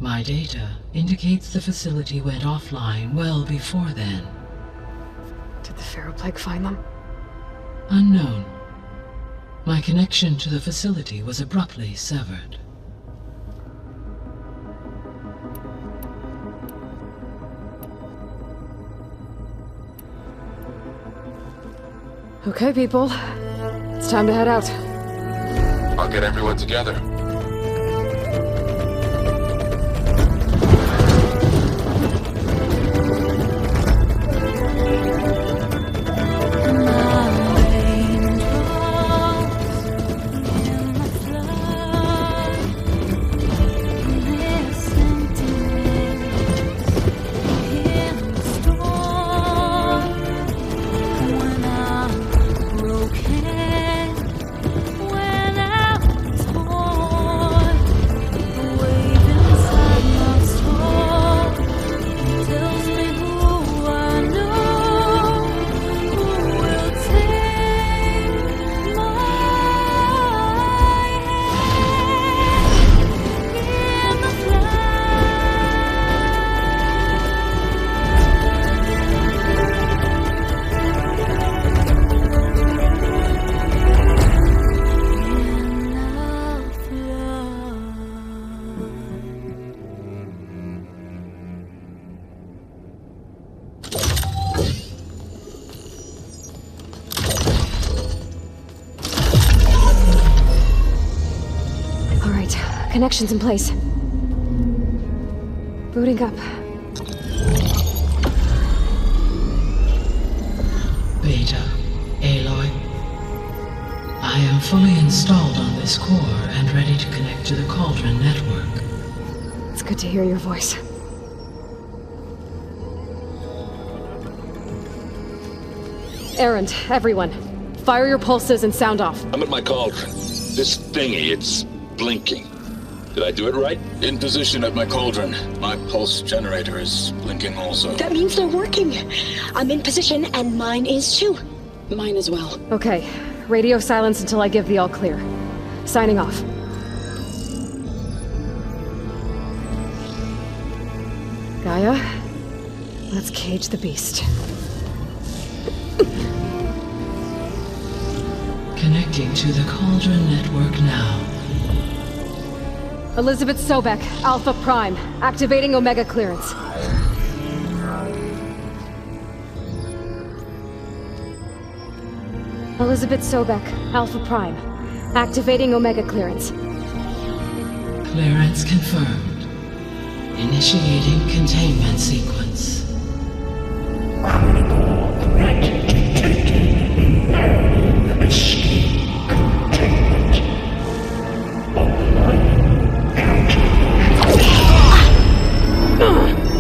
My data indicates the facility went offline well before then. Did the Pharaoh Plague find them? Unknown. My connection to the facility was abruptly severed. Okay, people. It's time to head out. I'll get everyone together. When I was born Connections in place. Booting up. Beta, Aloy. I am fully installed on this core and ready to connect to the Cauldron network. It's good to hear your voice. Errand, everyone. Fire your pulses and sound off. I'm at my cauldron. This thingy, it's blinking. Did I do it right? In position at my cauldron. My pulse generator is blinking also. That means they're working. I'm in position and mine is too. Mine as well. Okay. Radio silence until I give the all clear. Signing off. Gaia, let's cage the beast. Connecting to the Cauldron network now. Elizabeth Sobek, Alpha Prime, activating Omega clearance. Elizabeth Sobek, Alpha Prime, activating Omega clearance. Clearance confirmed. Initiating containment sequence.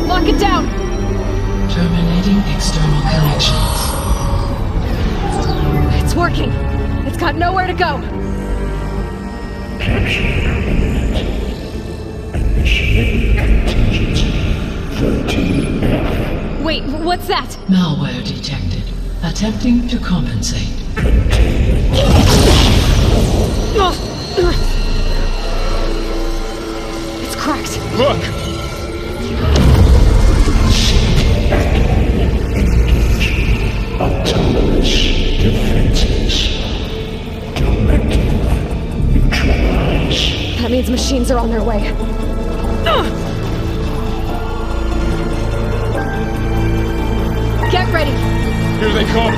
Lock it down! Terminating external connections. It's working! It's got nowhere to go! Wait, what's that? Malware detected. Attempting to compensate. It's cracked. Look! Autonomous defenses. Directive neutralized. That means machines are on their way. Get ready! Here they come!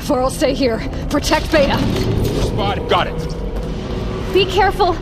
For'll stay here. Protect Beta. Spot, got it. Be careful!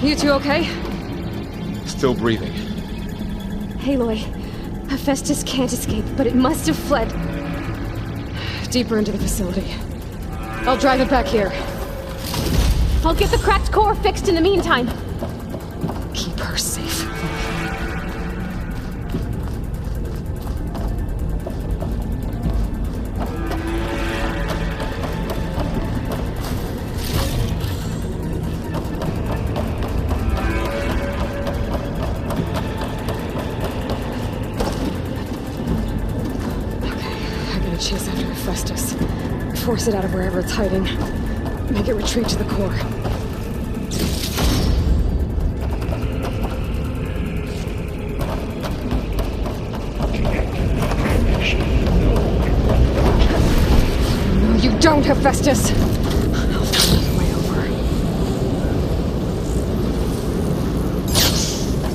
You two okay? Still breathing. Aloy, Hephaestus can't escape, but it must have fled. Deeper into the facility. I'll drive it back here. I'll get the cracked core fixed in the meantime. Keep her safe. Chase after Hephaestus. Force it out of wherever it's hiding. Make it retreat to the core. Don't, Hephaestus! I'll find another way over.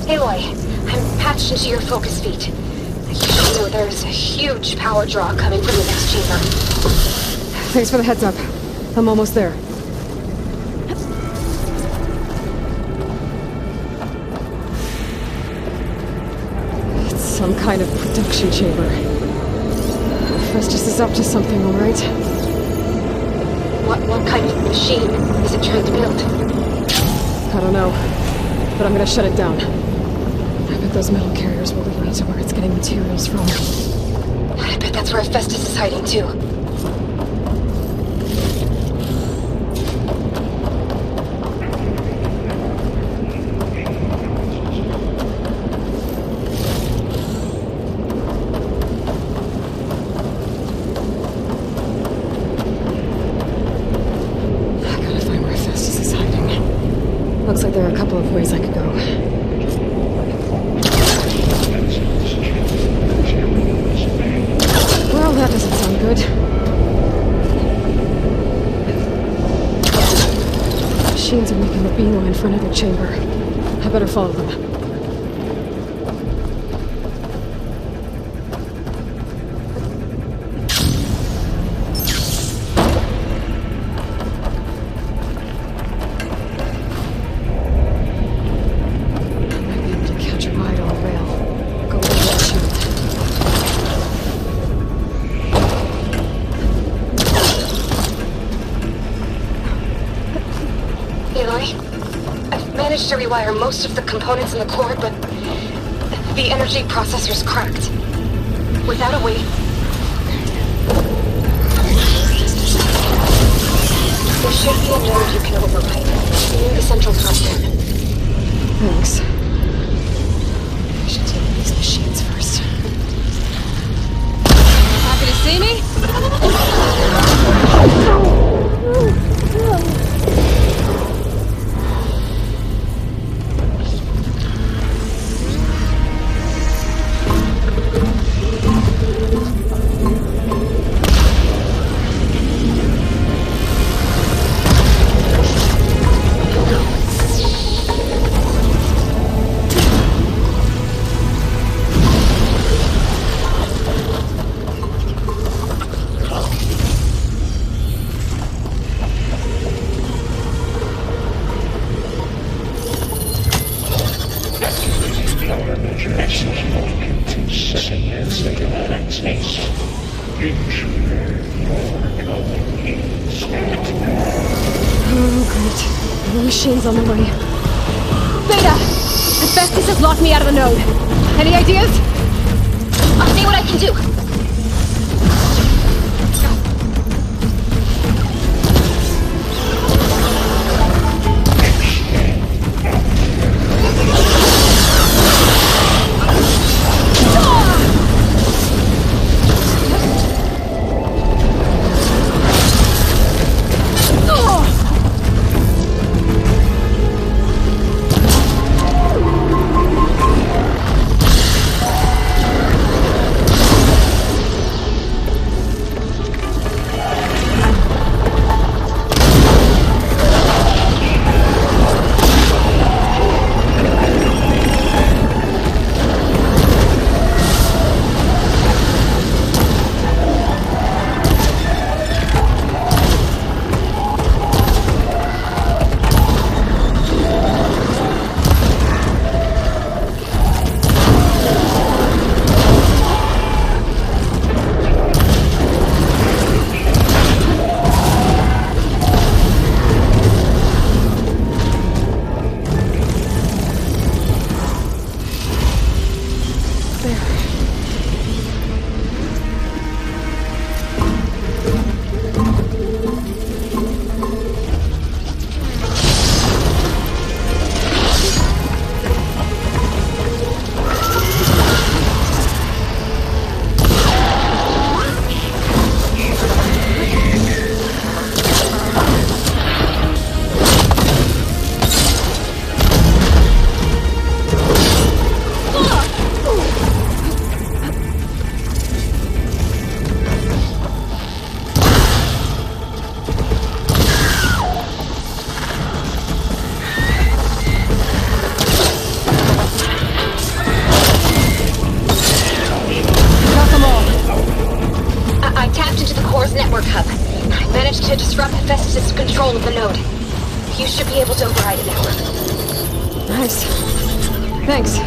Aloy, I'm patched into your focus feed. You know there's a huge power draw coming from the next chamber. Thanks for the heads up. I'm almost there. It's some kind of production chamber. Hephaestus is up to something, all right? What kind of machine is it trying to build? I don't know, but I'm gonna shut it down. I bet those metal carriers will lead me to where it's getting materials from. I bet that's where Hephaestus is hiding too. Looks like there are a couple of ways I could go. Well, that doesn't sound good. Machines are making a beeline for another chamber. I better follow them. To rewire most of the components in the core, but the energy processor's cracked. Without a way... There should be a node you can override. Near the central platform. Thanks. I should take these machines first. Happy to see me? Machines on the way. Beta! Hephaestus has locked me out of the node. Any ideas? I'll see what I can do. managed to disrupt Hephaestus' control of the node. You should be able to override it now. Nice. Thanks.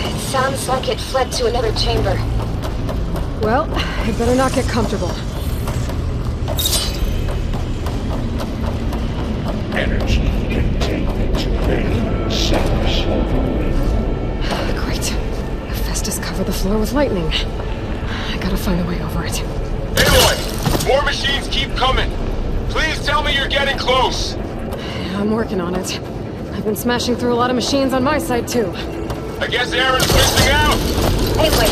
It sounds like it fled to another chamber. Well, I better not get comfortable. Energy containment rate 6. Great. Hephaestus covered the floor with lightning. I gotta find a way over it. Aloy! More machines keep coming! Please tell me you're getting close! I'm working on it. I've been smashing through a lot of machines on my side, too. I guess Aaron's missing out! Anyway,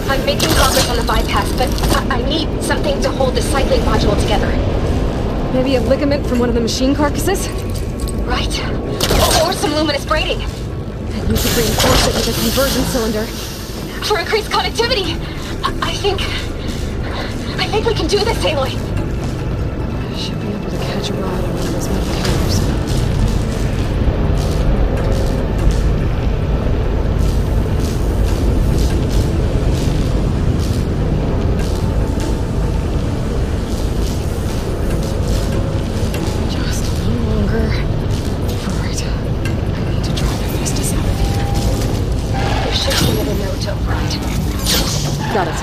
I'm making progress on the bypass, but I need something to hold the cycling module together. Maybe a ligament from one of the machine carcasses? Right. Or some luminous braiding. And you could reinforce it with a conversion cylinder. For increased connectivity! I think we can do this, Aloy. Should be able to catch a ride on one of those metal carriers. Just a little longer. Alright. I need to drive Hephaestus out of here. There should be another node to override. Got it.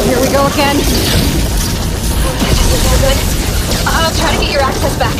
Here we go again. This is no good. I'll try to get your access back.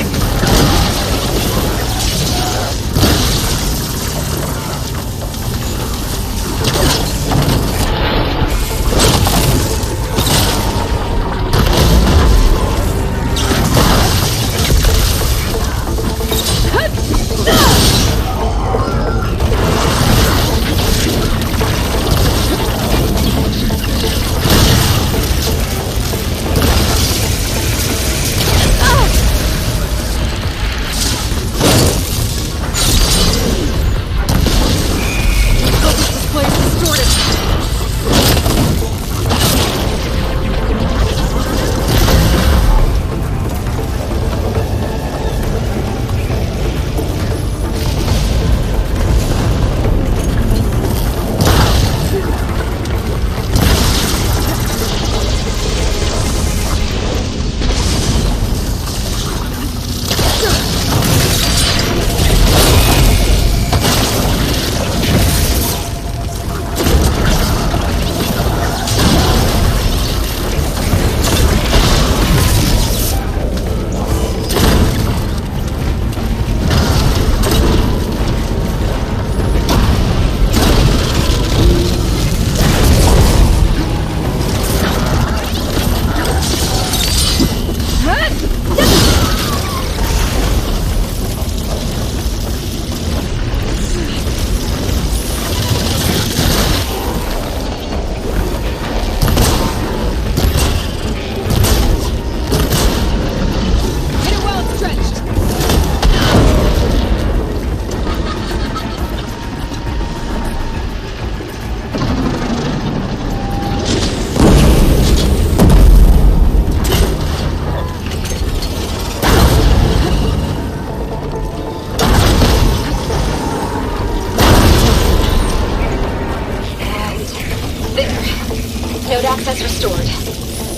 Node access restored.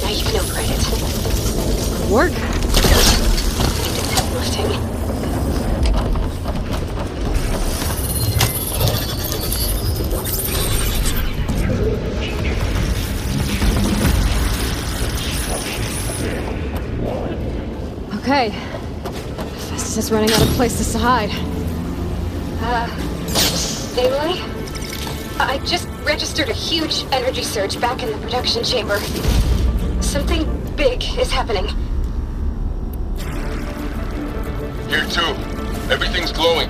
Now you can override it. Work? It's uplifting. Okay. Hephaestus is running out of places to hide. Aloy? I just registered a huge energy surge back in the production chamber. Something big is happening. Here too. Everything's glowing.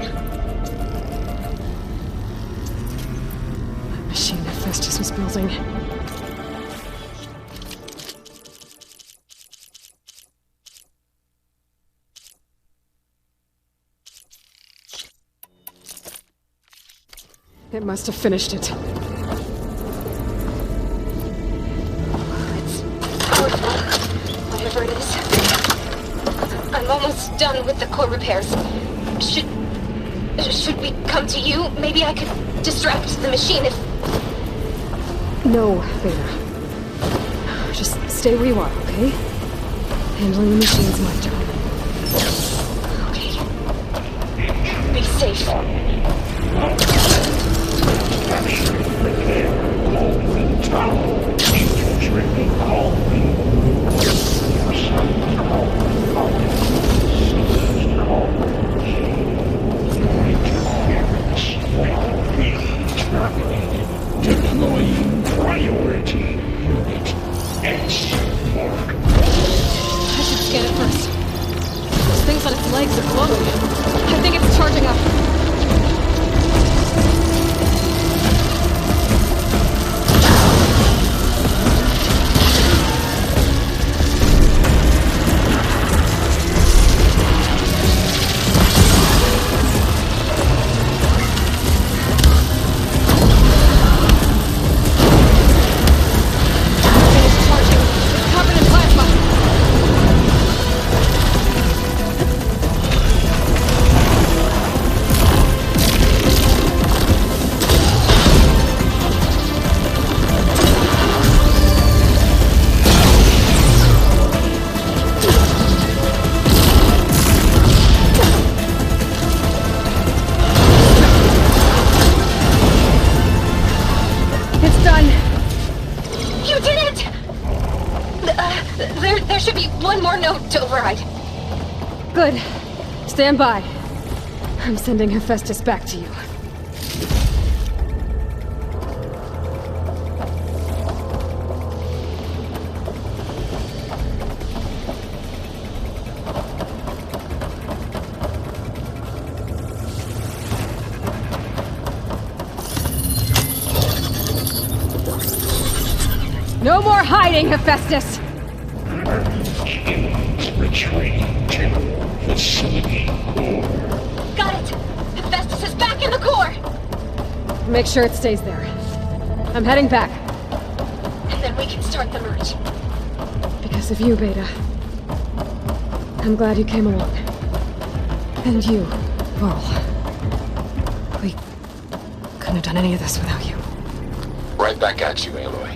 machine Hephaestus was building. It must have finished it. It's powerful, whatever it is. I'm almost done with the core repairs. Should we come to you? Maybe I could distract the machine if... No, Beta. Just stay where you are, okay? Handling the machine's my job. Okay. Be safe. Deploying priority unit S. I should scan it first. Those things on its legs are glowing. I think it's charging up. There should be one more note to override. Good. Stand by. I'm sending Hephaestus back to you. No more hiding, Hephaestus! Retreating to facility core. Got it! Hephaestus is back in the core! Make sure it stays there. I'm heading back. And then we can start the merge. Because of you, Beta. I'm glad you came along. And you, Varl. We couldn't have done any of this without you. Right back at you, Aloy.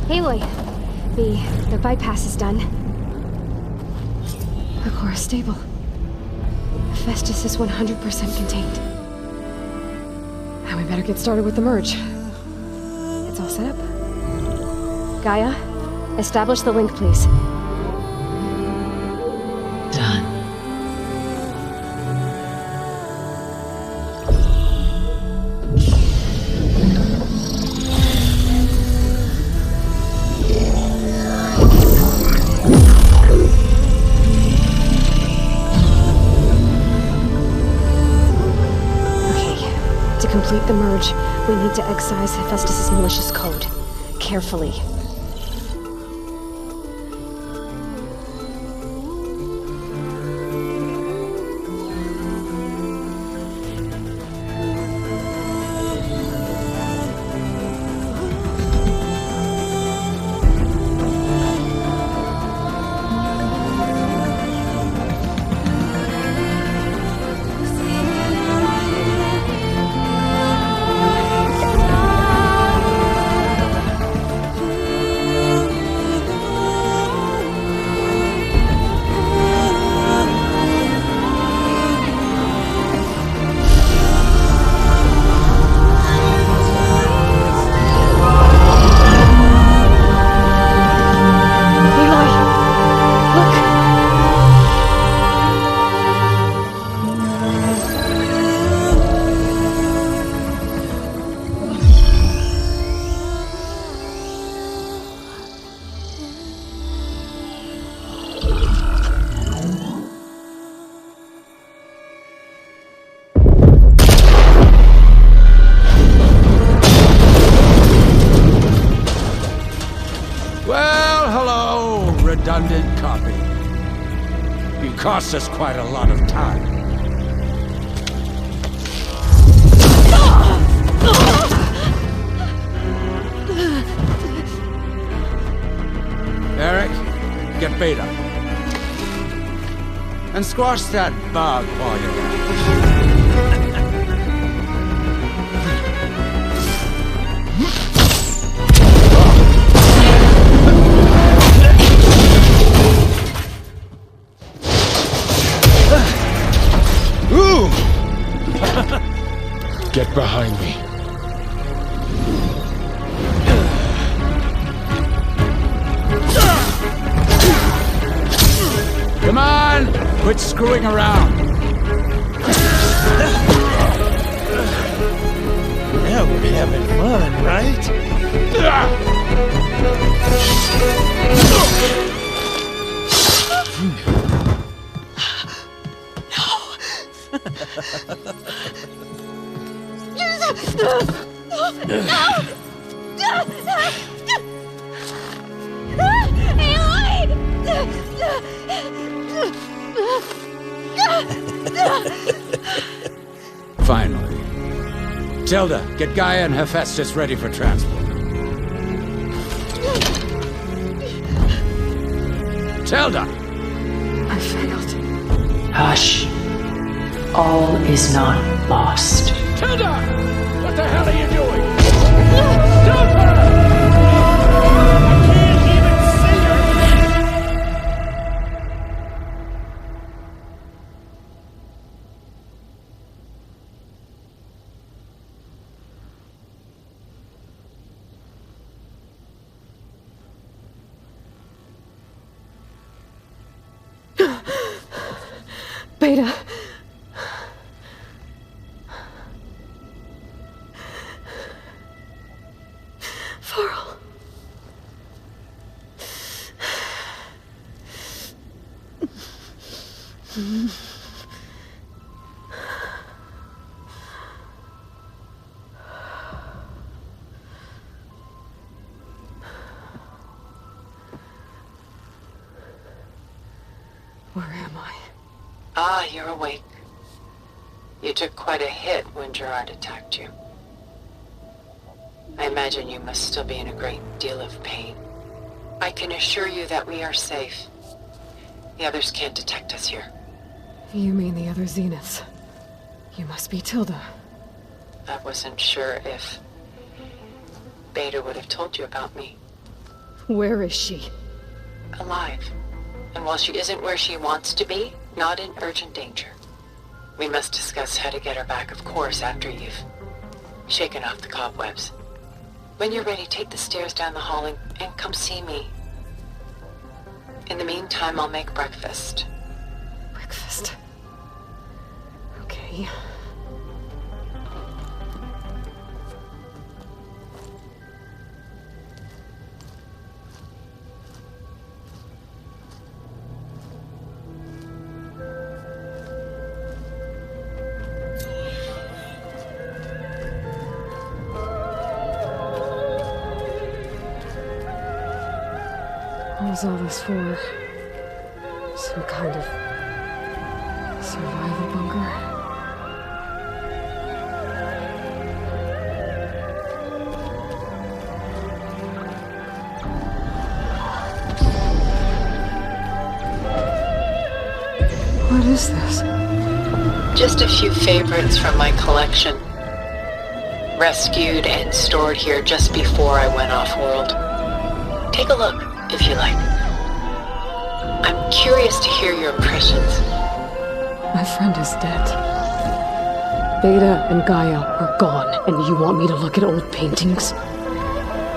Aloy, the bypass is done. The core is stable. Hephaestus is 100% contained. Now we better get started with the merge. It's all set up. Gaia, establish the link, please. Done. To complete the merge, we need to excise Hephaestus' malicious code. Carefully. Excellent copy. You cost us quite a lot of time. Eric, get Beta. And squash that bug while you're at it. Ooh! Get behind me. Come on! Quit screwing around! Now we're having fun, right? Finally. Tilda, get Gaia and Hephaestus ready for transport. Tilda! I failed. Hush. All is not lost. Tilda! What the hell are you doing? Stop her! I can't even see her! Beta. Farrell. Where am I? Ah, you're awake. You took quite a hit when Gerard attacked you. I imagine you must still be in a great deal of pain. I can assure you that we are safe. The others can't detect us here. You mean the other Zeniths? You must be Tilda. I wasn't sure if Beta would have told you about me. Where is she? Alive. And while she isn't where she wants to be, not in urgent danger. We must discuss how to get her back, of course, after you've shaken off the cobwebs. When you're ready, take the stairs down the hall and come see me. In the meantime, I'll make breakfast. Breakfast. Okay. What was all this for? Some kind of survival bunker? What is this? Just a few favorites from my collection. Rescued and stored here just before I went off-world. Take a look, if you like. I'm curious to hear your impressions. My friend is dead. Beta and Gaia are gone, and you want me to look at old paintings?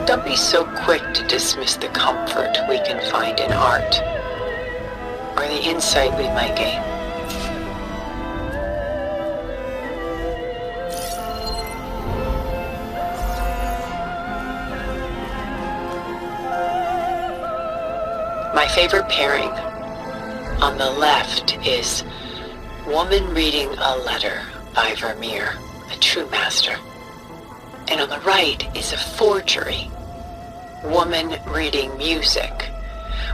Don't be so quick to dismiss the comfort we can find in art, or the insight we might gain. My favorite pairing on the left is Woman Reading a Letter by Vermeer, a true master. And on the right is a forgery, Woman Reading Music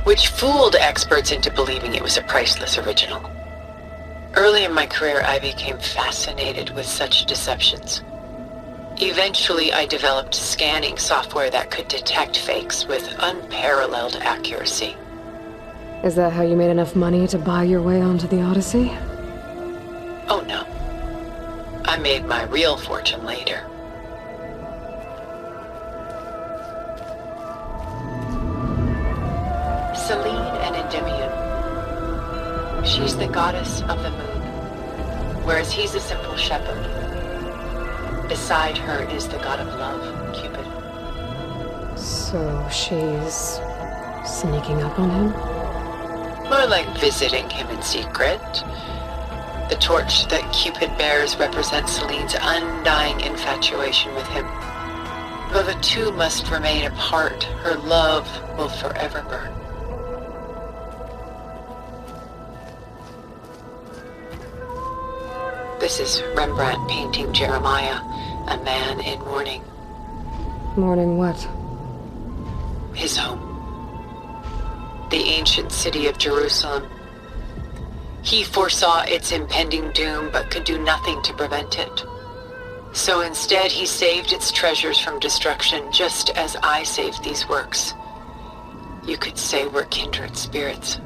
which fooled experts into believing it was a priceless original. Early in my career, I became fascinated with such deceptions. Eventually, I developed scanning software that could detect fakes with unparalleled accuracy. Is that how you made enough money to buy your way onto the Odyssey? Oh no. I made my real fortune later. Selene and Endymion. She's the goddess of the moon, whereas he's a simple shepherd. Beside her is the god of love, Cupid. So she's sneaking up on him? More like visiting him in secret. The torch that Cupid bears represents Selene's undying infatuation with him. Though the two must remain apart, her love will forever burn. This is Rembrandt painting Jeremiah, a man in mourning. Mourning what? His home. The ancient city of Jerusalem. He foresaw its impending doom, but could do nothing to prevent it. So instead, he saved its treasures from destruction, just as I saved these works. You could say we're kindred spirits.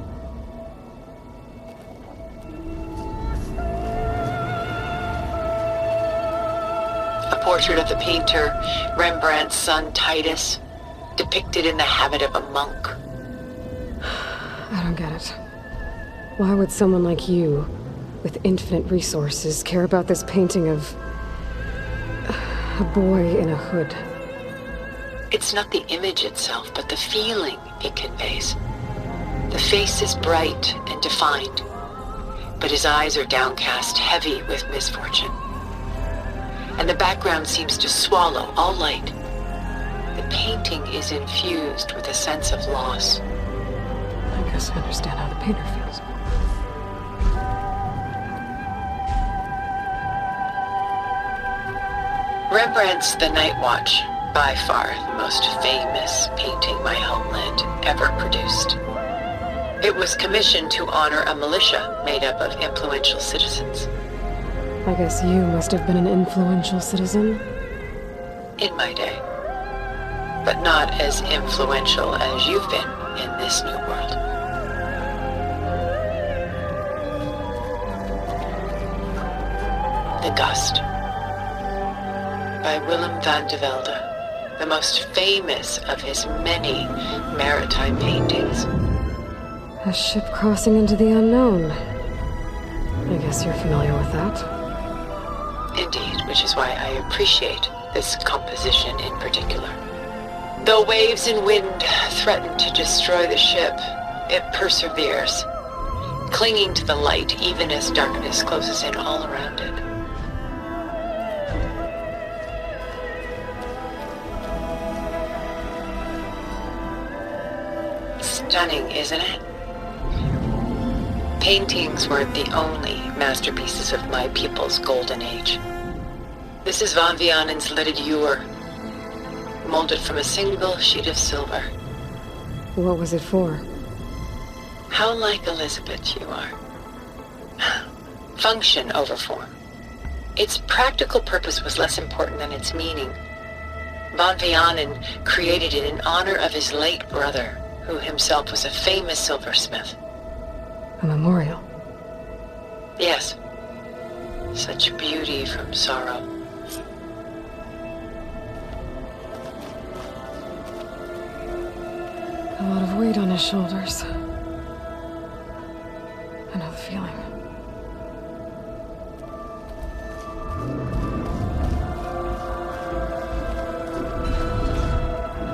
A portrait of the painter, Rembrandt's son Titus, depicted in the habit of a monk. I don't get it. Why would someone like you, with infinite resources, care about this painting of a boy in a hood? It's not the image itself, but the feeling it conveys. The face is bright and defined, but his eyes are downcast, heavy with misfortune. And the background seems to swallow all light. The painting is infused with a sense of loss. I guess I understand how the painter feels. Rembrandt's The Night Watch, by far the most famous painting my homeland ever produced. It was commissioned to honor a militia made up of influential citizens. I guess you must have been an influential citizen? In my day. But not as influential as you've been in this new world. The Gust, by Willem van de Velde, the most famous of his many maritime paintings. A ship crossing into the unknown. I guess you're familiar with that. Indeed, which is why I appreciate this composition in particular. Though waves and wind threaten to destroy the ship, it perseveres, clinging to the light even as darkness closes in all around it. Stunning, isn't it? Paintings weren't the only masterpieces of my people's golden age. This is Van Vianen's Lidded Ewer, molded from a single sheet of silver. What was it for? How like Elizabeth you are. Function over form. Its practical purpose was less important than its meaning. Van Vianen created it in honor of his late brother, who himself was a famous silversmith. A memorial? Yes. Such beauty from sorrow. A lot of weight on his shoulders. I know the feeling.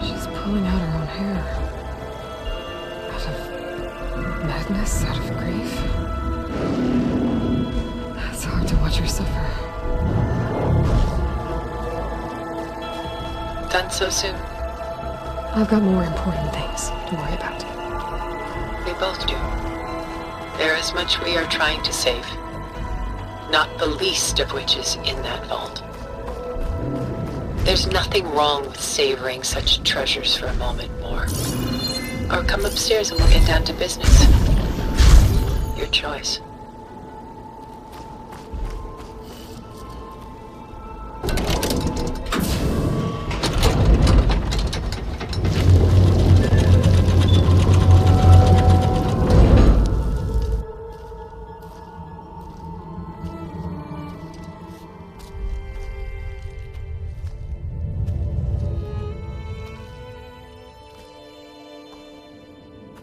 She's pulling out her own hair. Out of madness, out of grief. It's hard to watch her suffer. Done so soon? I've got more important things to worry about. We both do. There is much we are trying to save, not the least of which is in that vault. There's nothing wrong with savoring such treasures for a moment more. Or come upstairs and we'll get down to business. Your choice.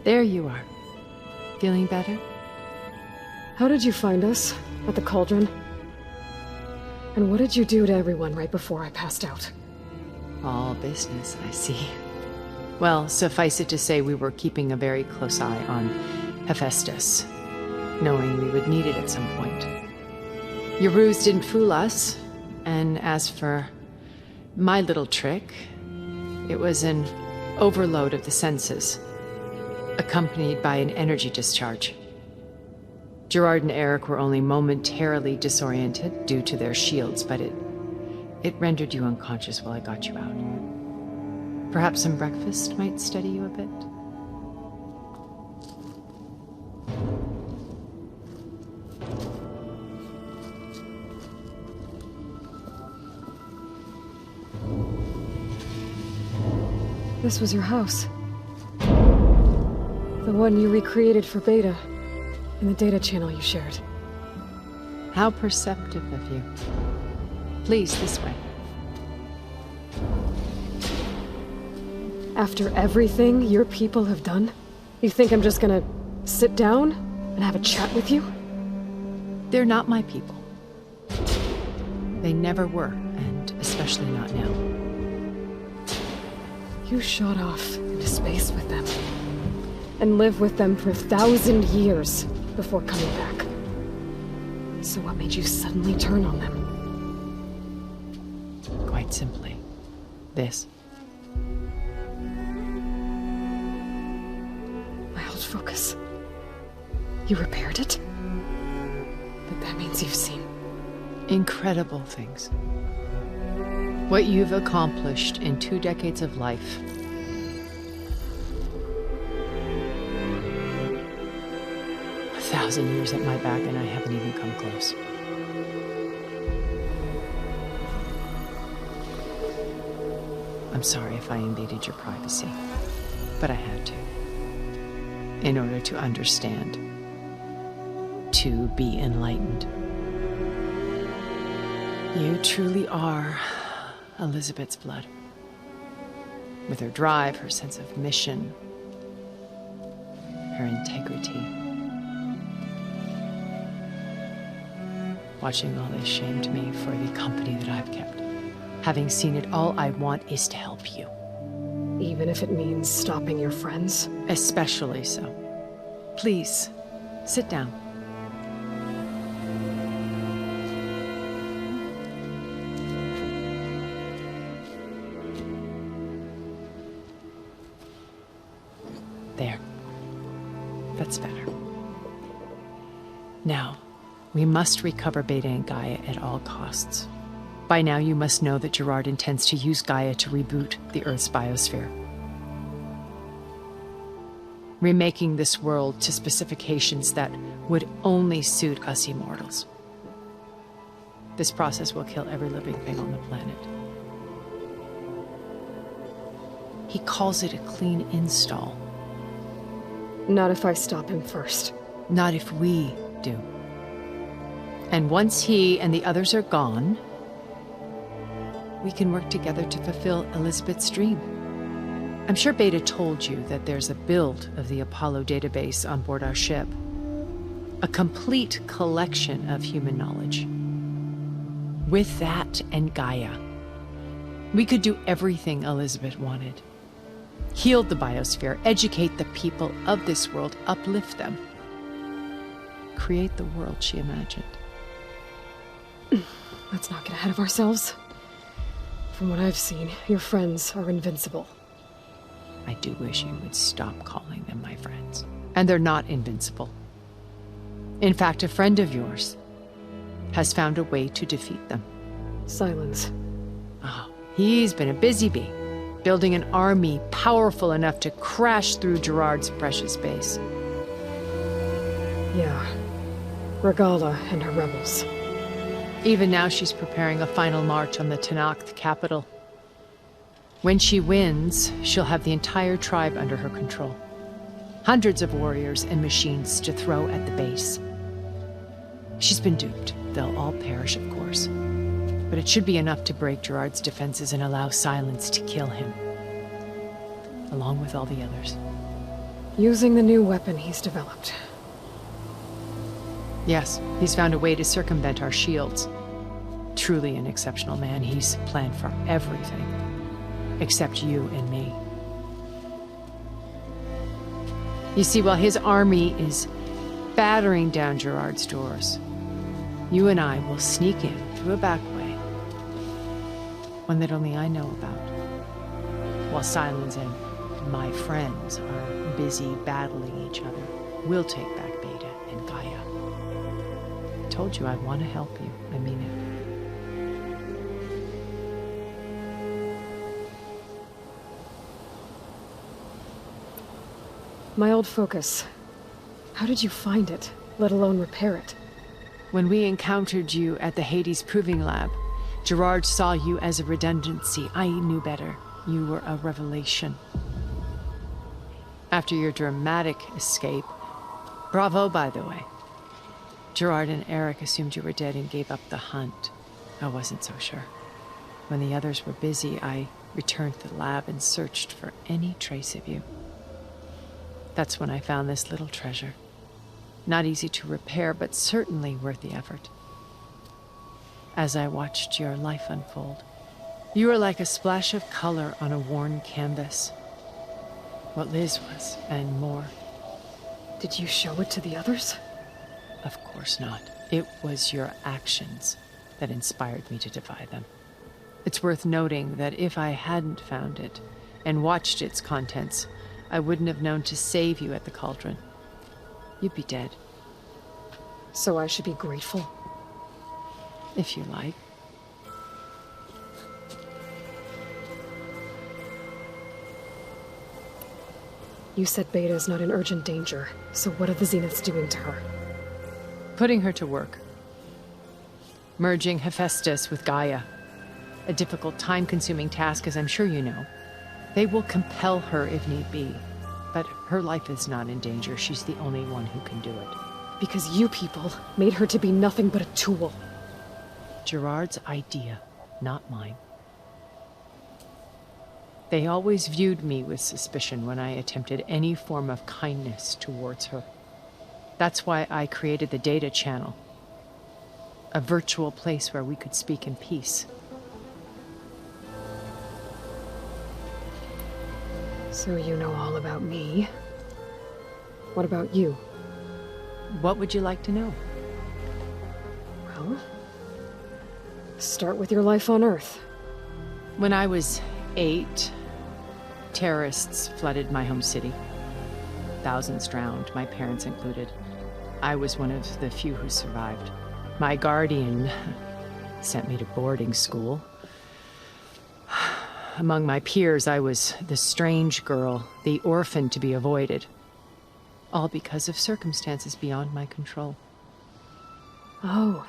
There you are. Feeling better? How did you find us? At the cauldron? And what did you do to everyone right before I passed out? All business, I see. Well, suffice it to say we were keeping a very close eye on Hephaestus, knowing we would need it at some point. Your ruse didn't fool us, and as for my little trick, it was an overload of the senses, accompanied by an energy discharge. Gerard and Eric were only momentarily disoriented due to their shields, but it rendered you unconscious while I got you out. Perhaps some breakfast might steady you a bit? This was your house. The one you recreated for Beta, in the data channel you shared. How perceptive of you. Please, this way. After everything your people have done, you think I'm just gonna sit down and have a chat with you? They're not my people. They never were, and especially not now. You shot off into space with them, and lived with them for 1,000 years before coming back. So what made you suddenly turn on them? Quite simply, this. My old focus. You repaired it? But that means you've seen... incredible things. What you've accomplished in 2 decades of life. A 1,000 years at my back and I haven't even come close. I'm sorry if I invaded your privacy, but I had to. In order to understand. To be enlightened. You truly are Elizabeth's blood. With her drive, her sense of mission, her integrity. Watching all this shamed me for the company that I've kept. Having seen it, all I want is to help you. Even if it means stopping your friends? Especially so. Please, sit down. There. That's better. Now, we must recover Beta and Gaia at all costs. By now, you must know that Gerard intends to use Gaia to reboot the Earth's biosphere. Remaking this world to specifications that would only suit us immortals. This process will kill every living thing on the planet. He calls it a clean install. Not if I stop him first. Not if we do. And once he and the others are gone, we can work together to fulfill Elizabeth's dream. I'm sure Beta told you that there's a build of the Apollo database on board our ship. A complete collection of human knowledge. With that and Gaia, we could do everything Elizabeth wanted. Heal the biosphere, educate the people of this world, uplift them. Create the world she imagined. Let's not get ahead of ourselves. From what I've seen, your friends are invincible. I do wish you would stop calling them my friends. And they're not invincible. In fact, a friend of yours has found a way to defeat them. Silence. Oh, he's been a busy bee. building an army powerful enough to crash through Gerard's precious base. Yeah. Regala and her rebels. Even now she's preparing a final march on the Tenakth capital. When she wins, she'll have the entire tribe under her control. Hundreds of warriors and machines to throw at the base. She's been duped. They'll all perish, of course. But it should be enough to break Gerard's defenses and allow Silence to kill him. Along with all the others. Using the new weapon he's developed. Yes, he's found a way to circumvent our shields. Truly an exceptional man. He's planned for everything. Except you and me. You see, while his army is battering down Gerard's doors, you and I will sneak in through a back way. One that only I know about. While Silence and my friends are busy battling each other, we'll take back Beta and Gaia. I told you I want to help you. I mean it. My old focus. How did you find it, let alone repair it? When we encountered you at the Hades Proving Lab, Gerard saw you as a redundancy. I knew better. You were a revelation. After your dramatic escape, bravo, by the way. Gerard and Eric assumed you were dead and gave up the hunt. I wasn't so sure. When the others were busy, I returned to the lab and searched for any trace of you. That's when I found this little treasure. Not easy to repair, but certainly worth the effort. As I watched your life unfold, you were like a splash of color on a worn canvas. What Liz was, and more. Did you show it to the others? Of course not. It was your actions that inspired me to defy them. It's worth noting that if I hadn't found it and watched its contents, I wouldn't have known to save you at the cauldron. You'd be dead. So I should be grateful? If you like. You said Beta's not in urgent danger, so what are the Zeniths doing to her? Putting her to work. Merging Hephaestus with Gaia. A difficult, time-consuming task, as I'm sure you know. They will compel her if need be. But her life is not in danger. She's the only one who can do it. Because you people made her to be nothing but a tool. Gerard's idea, not mine. They always viewed me with suspicion when I attempted any form of kindness towards her. That's why I created the data channel. A virtual place where we could speak in peace. So you know all about me. What about you? What would you like to know? Well, start with your life on Earth. When I was 8, terrorists flooded my home city. Thousands drowned, my parents included. I was one of the few who survived. My guardian sent me to boarding school. Among my peers, I was the strange girl, the orphan to be avoided. All because of circumstances beyond my control. Oh.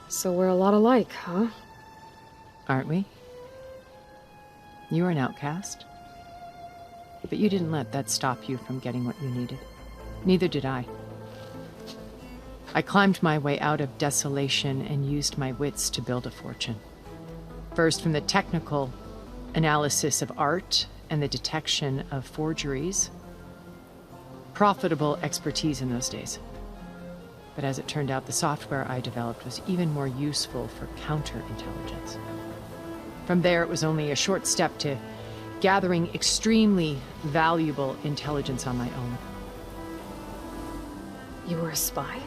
So we're a lot alike, huh? Aren't we? You were an outcast. But you didn't let that stop you from getting what you needed. Neither did I. I climbed my way out of desolation and used my wits to build a fortune. First, from the technical analysis of art and the detection of forgeries. Profitable expertise in those days. But as it turned out, the software I developed was even more useful for counterintelligence. From there, it was only a short step to gathering extremely valuable intelligence on my own. You were a spy?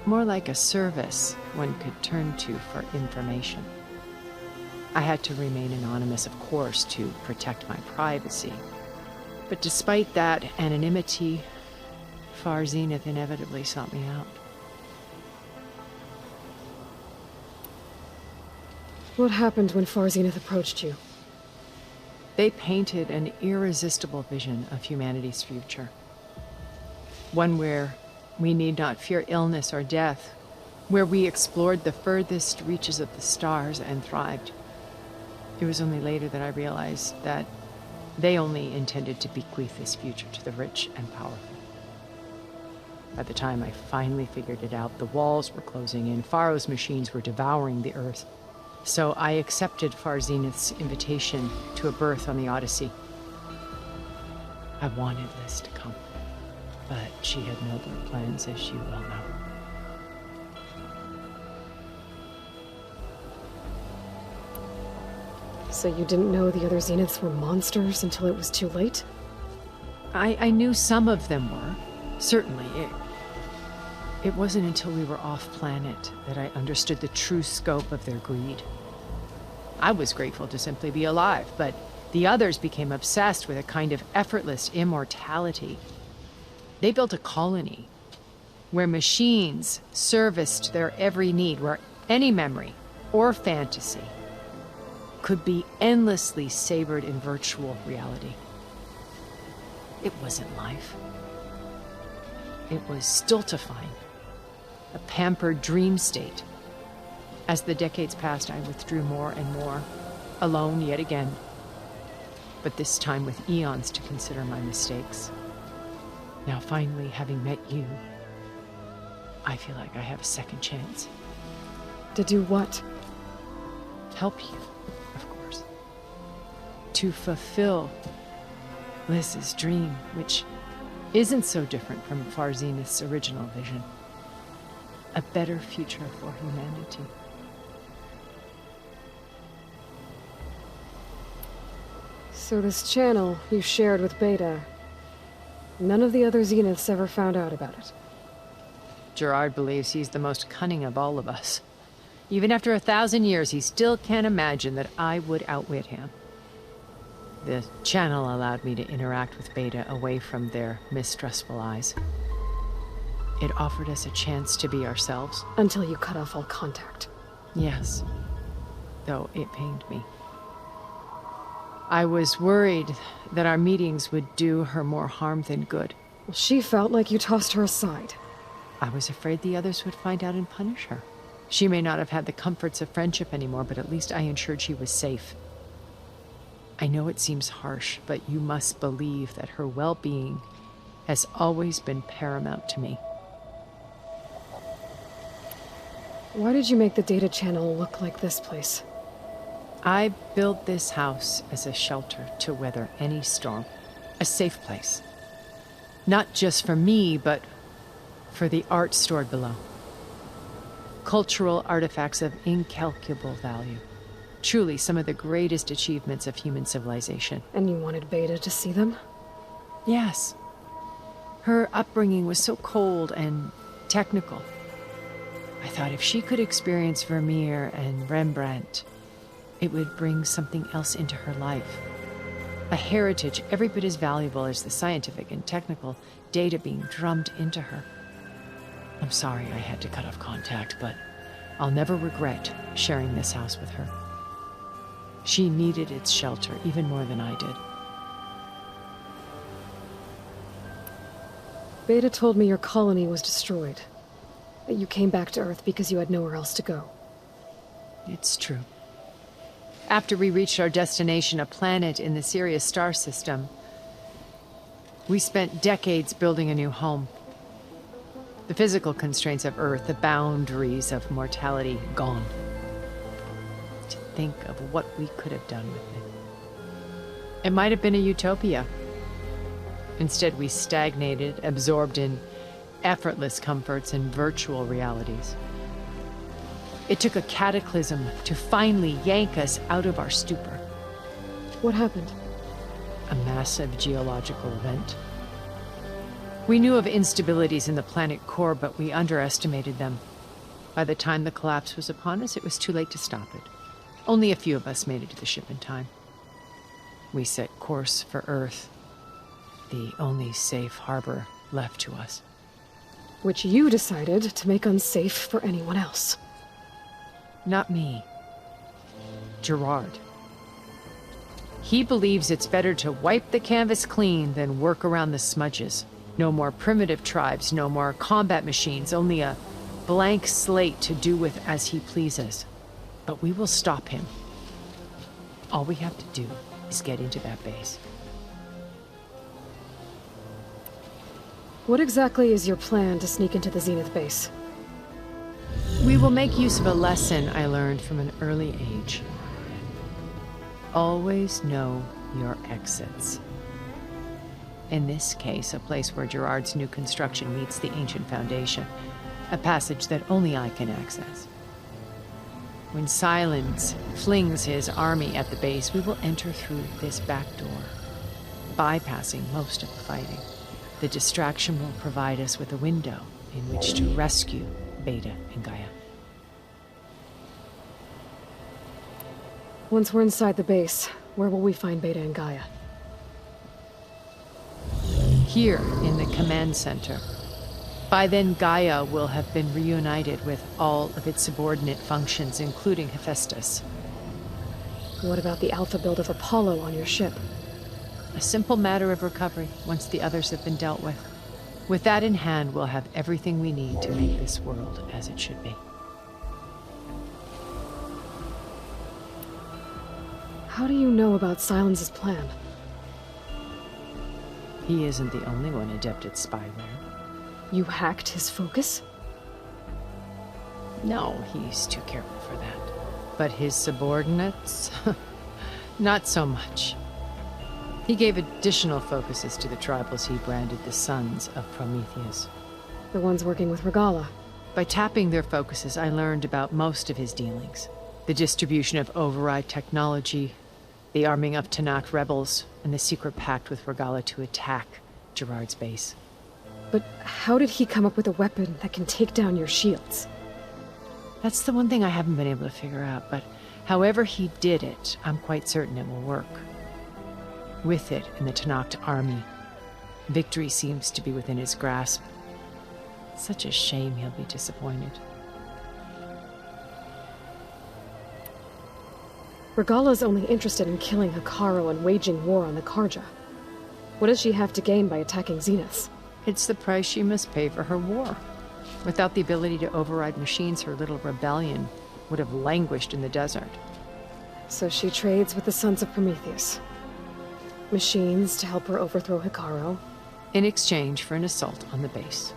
More like a service one could turn to for information. I had to remain anonymous, of course, to protect my privacy. But despite that anonymity, Far Zenith inevitably sought me out. What happened when Far Zenith approached you? They painted an irresistible vision of humanity's future. One where we need not fear illness or death, where we explored the furthest reaches of the stars and thrived. It was only later that I realized that they only intended to bequeath this future to the rich and powerful. By the time I finally figured it out, the walls were closing in, Pharaoh's machines were devouring the Earth. So I accepted Far Zenith's invitation to a berth on the Odyssey. I wanted Liz to come, but she had nobler plans, as you well know. So you didn't know the other Zeniths were monsters until it was too late? I knew some of them were, certainly. It wasn't until we were off-planet that I understood the true scope of their greed. I was grateful to simply be alive, but the others became obsessed with a kind of effortless immortality. They built a colony where machines serviced their every need, where any memory or fantasy could be endlessly savored in virtual reality. It wasn't life. It was stultifying, a pampered dream state. As the decades passed, I withdrew more and more, alone yet again, but this time with eons to consider my mistakes. Now finally, having met you, I feel like I have a second chance. To do what? Help you, of course. To fulfill Liz's dream, which isn't so different from Far Zenith's original vision. A better future for humanity. So this channel you shared with Beta, none of the other Zeniths ever found out about it? Gerard believes he's the most cunning of all of us. Even after 1,000 years, he still can't imagine that I would outwit him. The channel allowed me to interact with Beta away from their mistrustful eyes. It offered us a chance to be ourselves. Until you cut off all contact. Yes, though it pained me. I was worried that our meetings would do her more harm than good. Well, she felt like you tossed her aside. I was afraid the others would find out and punish her. She may not have had the comforts of friendship anymore, but at least I ensured she was safe. I know it seems harsh, but you must believe that her well-being has always been paramount to me. Why did you make the data channel look like this place? I built this house as a shelter to weather any storm. A safe place. Not just for me, but for the art stored below. Cultural artifacts of incalculable value. Truly some of the greatest achievements of human civilization. And you wanted Beta to see them? Yes. Her upbringing was so cold and technical. I thought if she could experience Vermeer and Rembrandt, it would bring something else into her life. A heritage every bit as valuable as the scientific and technical data being drummed into her. I'm sorry I had to cut off contact, but I'll never regret sharing this house with her. She needed its shelter even more than I did. Beta told me your colony was destroyed. That you came back to Earth because you had nowhere else to go. It's true. After we reached our destination, a planet in the Sirius star system, we spent decades building a new home. The physical constraints of Earth, the boundaries of mortality, gone. To think of what we could have done with it. It might have been a utopia. Instead, we stagnated, absorbed in effortless comforts and virtual realities. It took a cataclysm to finally yank us out of our stupor. What happened? A massive geological event. We knew of instabilities in the planet core, but we underestimated them. By the time the collapse was upon us, it was too late to stop it. Only a few of us made it to the ship in time. We set course for Earth, the only safe harbor left to us. Which you decided to make unsafe for anyone else. Not me. Gerard. He believes it's better to wipe the canvas clean than work around the smudges. No more primitive tribes, no more combat machines, only a blank slate to do with as he pleases. But we will stop him. All we have to do is get into that base. What exactly is your plan to sneak into the Zenith base? We will make use of a lesson I learned from an early age. Always know your exits. In this case, a place where Gerard's new construction meets the ancient foundation, a passage that only I can access. When Silence flings his army at the base, we will enter through this back door, bypassing most of the fighting. The distraction will provide us with a window in which to rescue Beta and Gaia. Once we're inside the base, where will we find Beta and Gaia? Here in the command center. By then, Gaia will have been reunited with all of its subordinate functions, including Hephaestus. What about the alpha build of Apollo on your ship? A simple matter of recovery once the others have been dealt with. With that in hand, we'll have everything we need to make this world as it should be. How do you know about Silence's plan? He isn't the only one adept at spyware. You hacked his focus? No, he's too careful for that. But his subordinates? Not so much. He gave additional focuses to the tribals he branded the Sons of Prometheus. The ones working with Regala. By tapping their focuses, I learned about most of his dealings. The distribution of override technology, the arming of Tanakh rebels, and the secret pact with Regala to attack Gerard's base. But how did he come up with a weapon that can take down your shields? That's the one thing I haven't been able to figure out, but however he did it, I'm quite certain it will work. With it in the Tanakh army, victory seems to be within his grasp. Such a shame he'll be disappointed. Regala's only interested in killing Hekarro and waging war on the Karja. What does she have to gain by attacking Zenith? It's the price she must pay for her war. Without the ability to override machines, her little rebellion would have languished in the desert. So she trades with the Sons of Prometheus. Machines to help her overthrow Hekarro. In exchange for an assault on the base.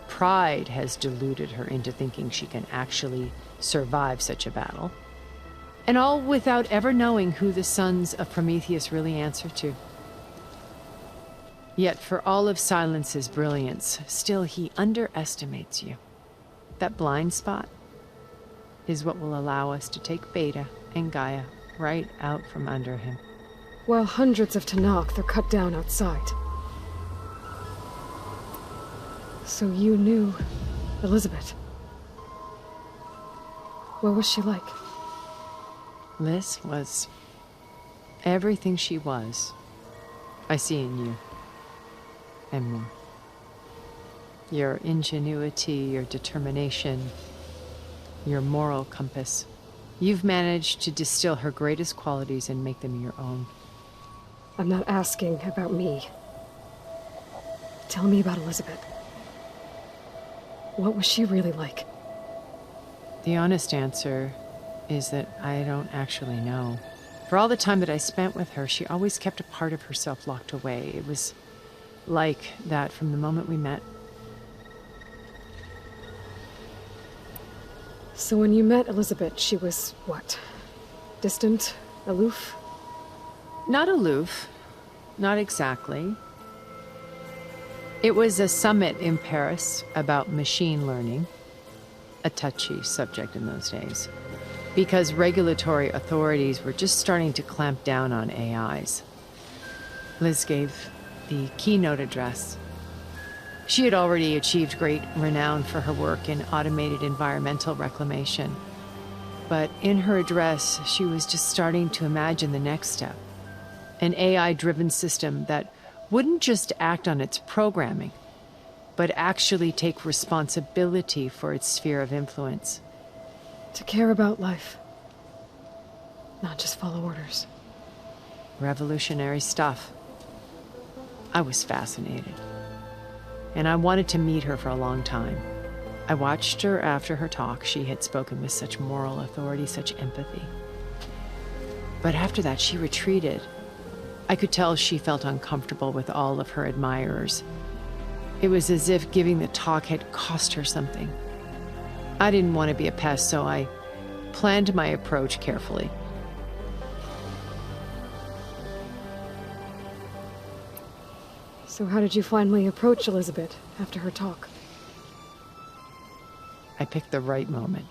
Pride has deluded her into thinking she can actually survive such a battle. And all without ever knowing who the Sons of Prometheus really answer to. Yet for all of Silence's brilliance, still he underestimates you. That blind spot is what will allow us to take Beta and Gaia right out from under him. While hundreds of Tanakh are cut down outside. So you knew Elizabeth. What was she like? Liz was everything she was. I see in you. And more. Your ingenuity, your determination, your moral compass. You've managed to distill her greatest qualities and make them your own. I'm not asking about me. Tell me about Elizabeth. What was she really like? The honest answer is that I don't actually know. For all the time that I spent with her, she always kept a part of herself locked away. It was like that from the moment we met. So when you met Elizabeth, she was what? Distant? Aloof? Not aloof. Not exactly. It was a summit in Paris about machine learning. A touchy subject in those days. Because regulatory authorities were just starting to clamp down on AIs. Liz gave the keynote address. She had already achieved great renown for her work in automated environmental reclamation. But in her address, she was just starting to imagine the next step. An AI-driven system that wouldn't just act on its programming, but actually take responsibility for its sphere of influence. To care about life. not just follow orders. Revolutionary stuff. I was fascinated. And I wanted to meet her for a long time. I watched her after her talk. She had spoken with such moral authority, such empathy. But after that, she retreated. I could tell she felt uncomfortable with all of her admirers. It was as if giving the talk had cost her something. I didn't want to be a pest, so I planned my approach carefully. So how did you finally approach Elizabeth after her talk? I picked the right moment.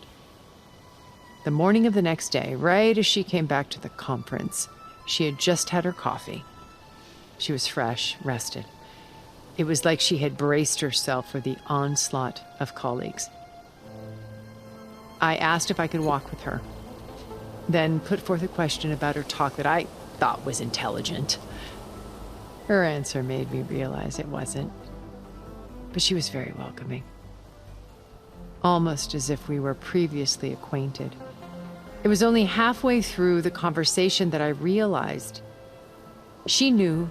The morning of the next day, right as she came back to the conference, she had just had her coffee. She was fresh, rested. It was like she had braced herself for the onslaught of colleagues. I asked if I could walk with her, then put forth a question about her talk that I thought was intelligent. Her answer made me realize it wasn't, but she was very welcoming. Almost as if we were previously acquainted. It was only halfway through the conversation that I realized she knew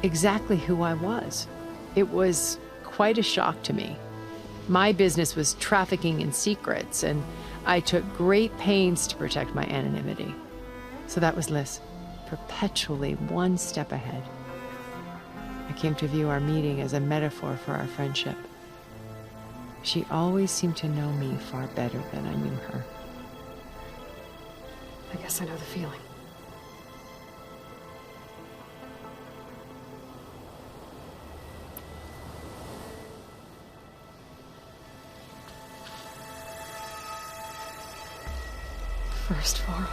exactly who I was. It was quite a shock to me. My business was trafficking in secrets, and I took great pains to protect my anonymity. So that was Liz, perpetually one step ahead. I came to view our meeting as a metaphor for our friendship. She always seemed to know me far better than I knew her. I guess I know the feeling. First Varl.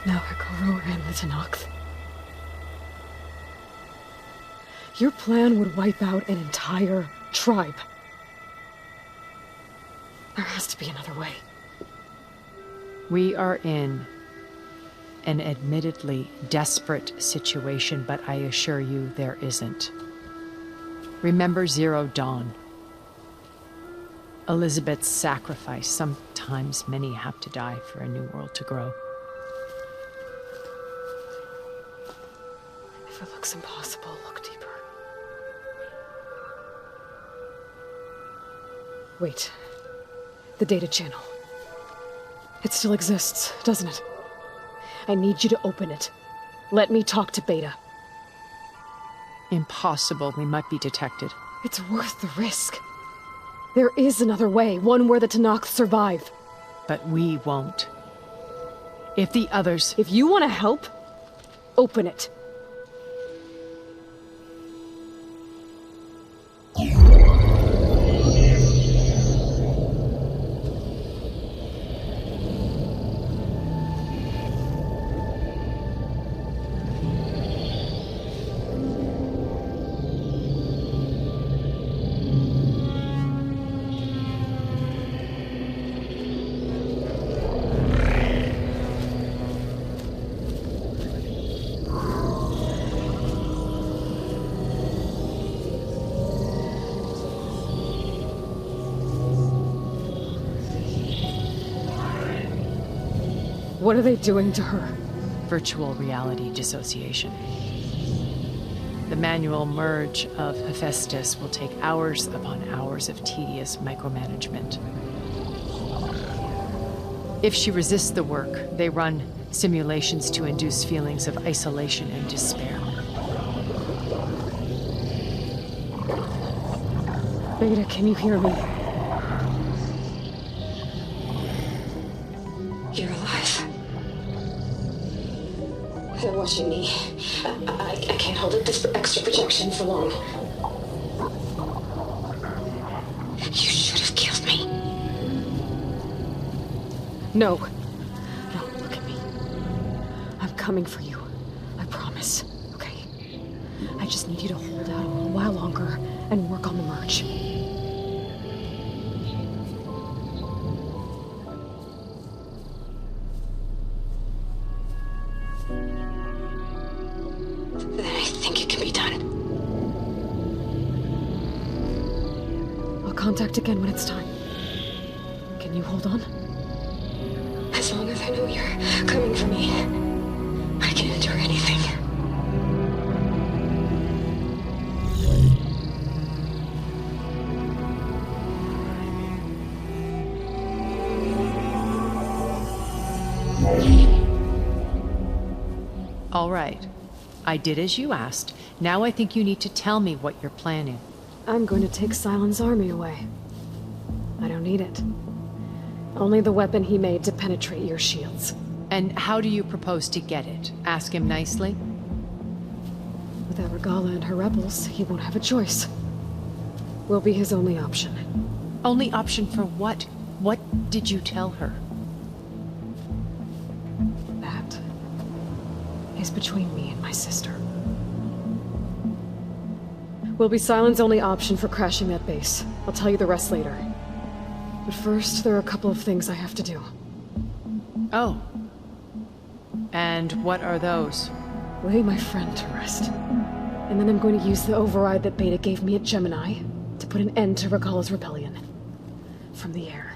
Now Hikaru and the Tenakth. Your plan would wipe out an entire tribe. There has to be another way. We are in an admittedly desperate situation, but I assure you there isn't. Remember Zero Dawn. Elizabeth's sacrifice. Sometimes many have to die for a new world to grow. If it looks impossible, look deeper. Wait. The data channel. It still exists, doesn't it? I need you to open it. Let me talk to Beta. Impossible. We might be detected. It's worth the risk. There is another way, one where the Tenakth survive. But we won't. If the others... If you want to help, open it. What are they doing to her? Virtual reality dissociation. The manual merge of Hephaestus will take hours upon hours of tedious micromanagement. If she resists the work, they run simulations to induce feelings of isolation and despair. Beta, can you hear me? You're alive. They're watching me. I can't hold up this extra projection for long. You should have killed me. No. No, look at me. I'm coming for you. I promise. Okay? I just need you to hold out a little while longer and work on the merge. Then I think it can be done. I'll contact again when it's time. Can you hold on? As As long as I know you're coming for me, I can endure anything. All right. I did as you asked. Now I think you need to tell me what you're planning. I'm going to take Sylens' army away. I don't need it. Only the weapon he made to penetrate your shields. And how do you propose to get it? Ask him nicely? Without Regala and her rebels, he won't have a choice. We'll be his only option. Only option for what? What did you tell her? That is between me and my sister. Will be Sylens' only option for crashing that base. I'll tell you the rest later. But first, there are a couple of things I have to do. Oh. And what are those? Lay my friend to rest. And then I'm going to use the override that Beta gave me at Gemini to put an end to Regala's rebellion. From the air.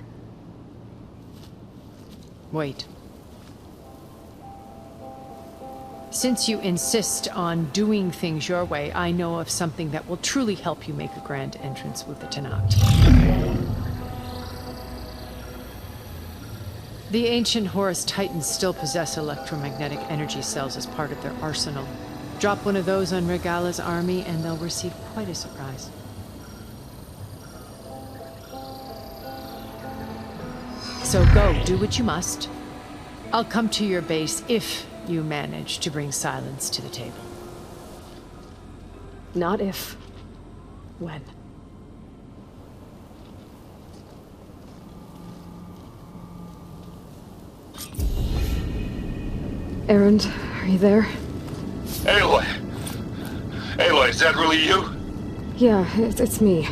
Wait. Since you insist on doing things your way, I know of something that will truly help you make a grand entrance with the Tenakth. The ancient Horus Titans still possess electromagnetic energy cells as part of their arsenal. Drop one of those on Regala's army and they'll receive quite a surprise. So go, do what you must. I'll come to your base if you manage to bring Sylens to the table. Not if. When. Erend, are you there? Aloy! Aloy, is that really you? Yeah, it's me.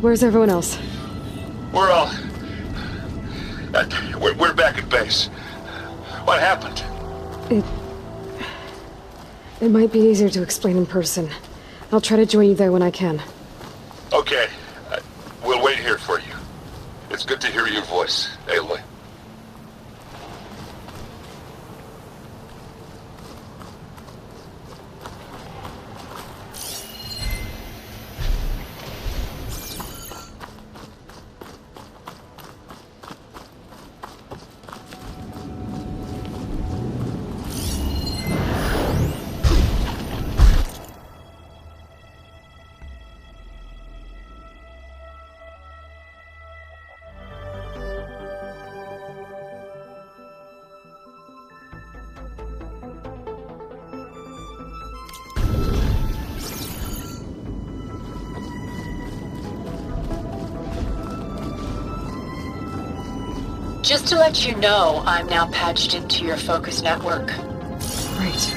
Where's everyone else? We're all... we're back at base. What happened? It might be easier to explain in person. I'll try to join you there when I can. Okay. We'll wait here for you. It's good to hear your voice, Aloy. Just to let you know, I'm now patched into your focus network. Right.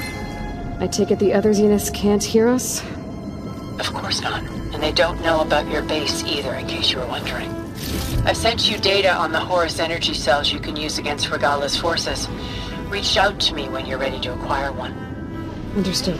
I take it the other Zeniths can't hear us? Of course not. And they don't know about your base either, in case you were wondering. I've sent you data on the Horus energy cells you can use against Regala's forces. Reach out to me when you're ready to acquire one. Understood.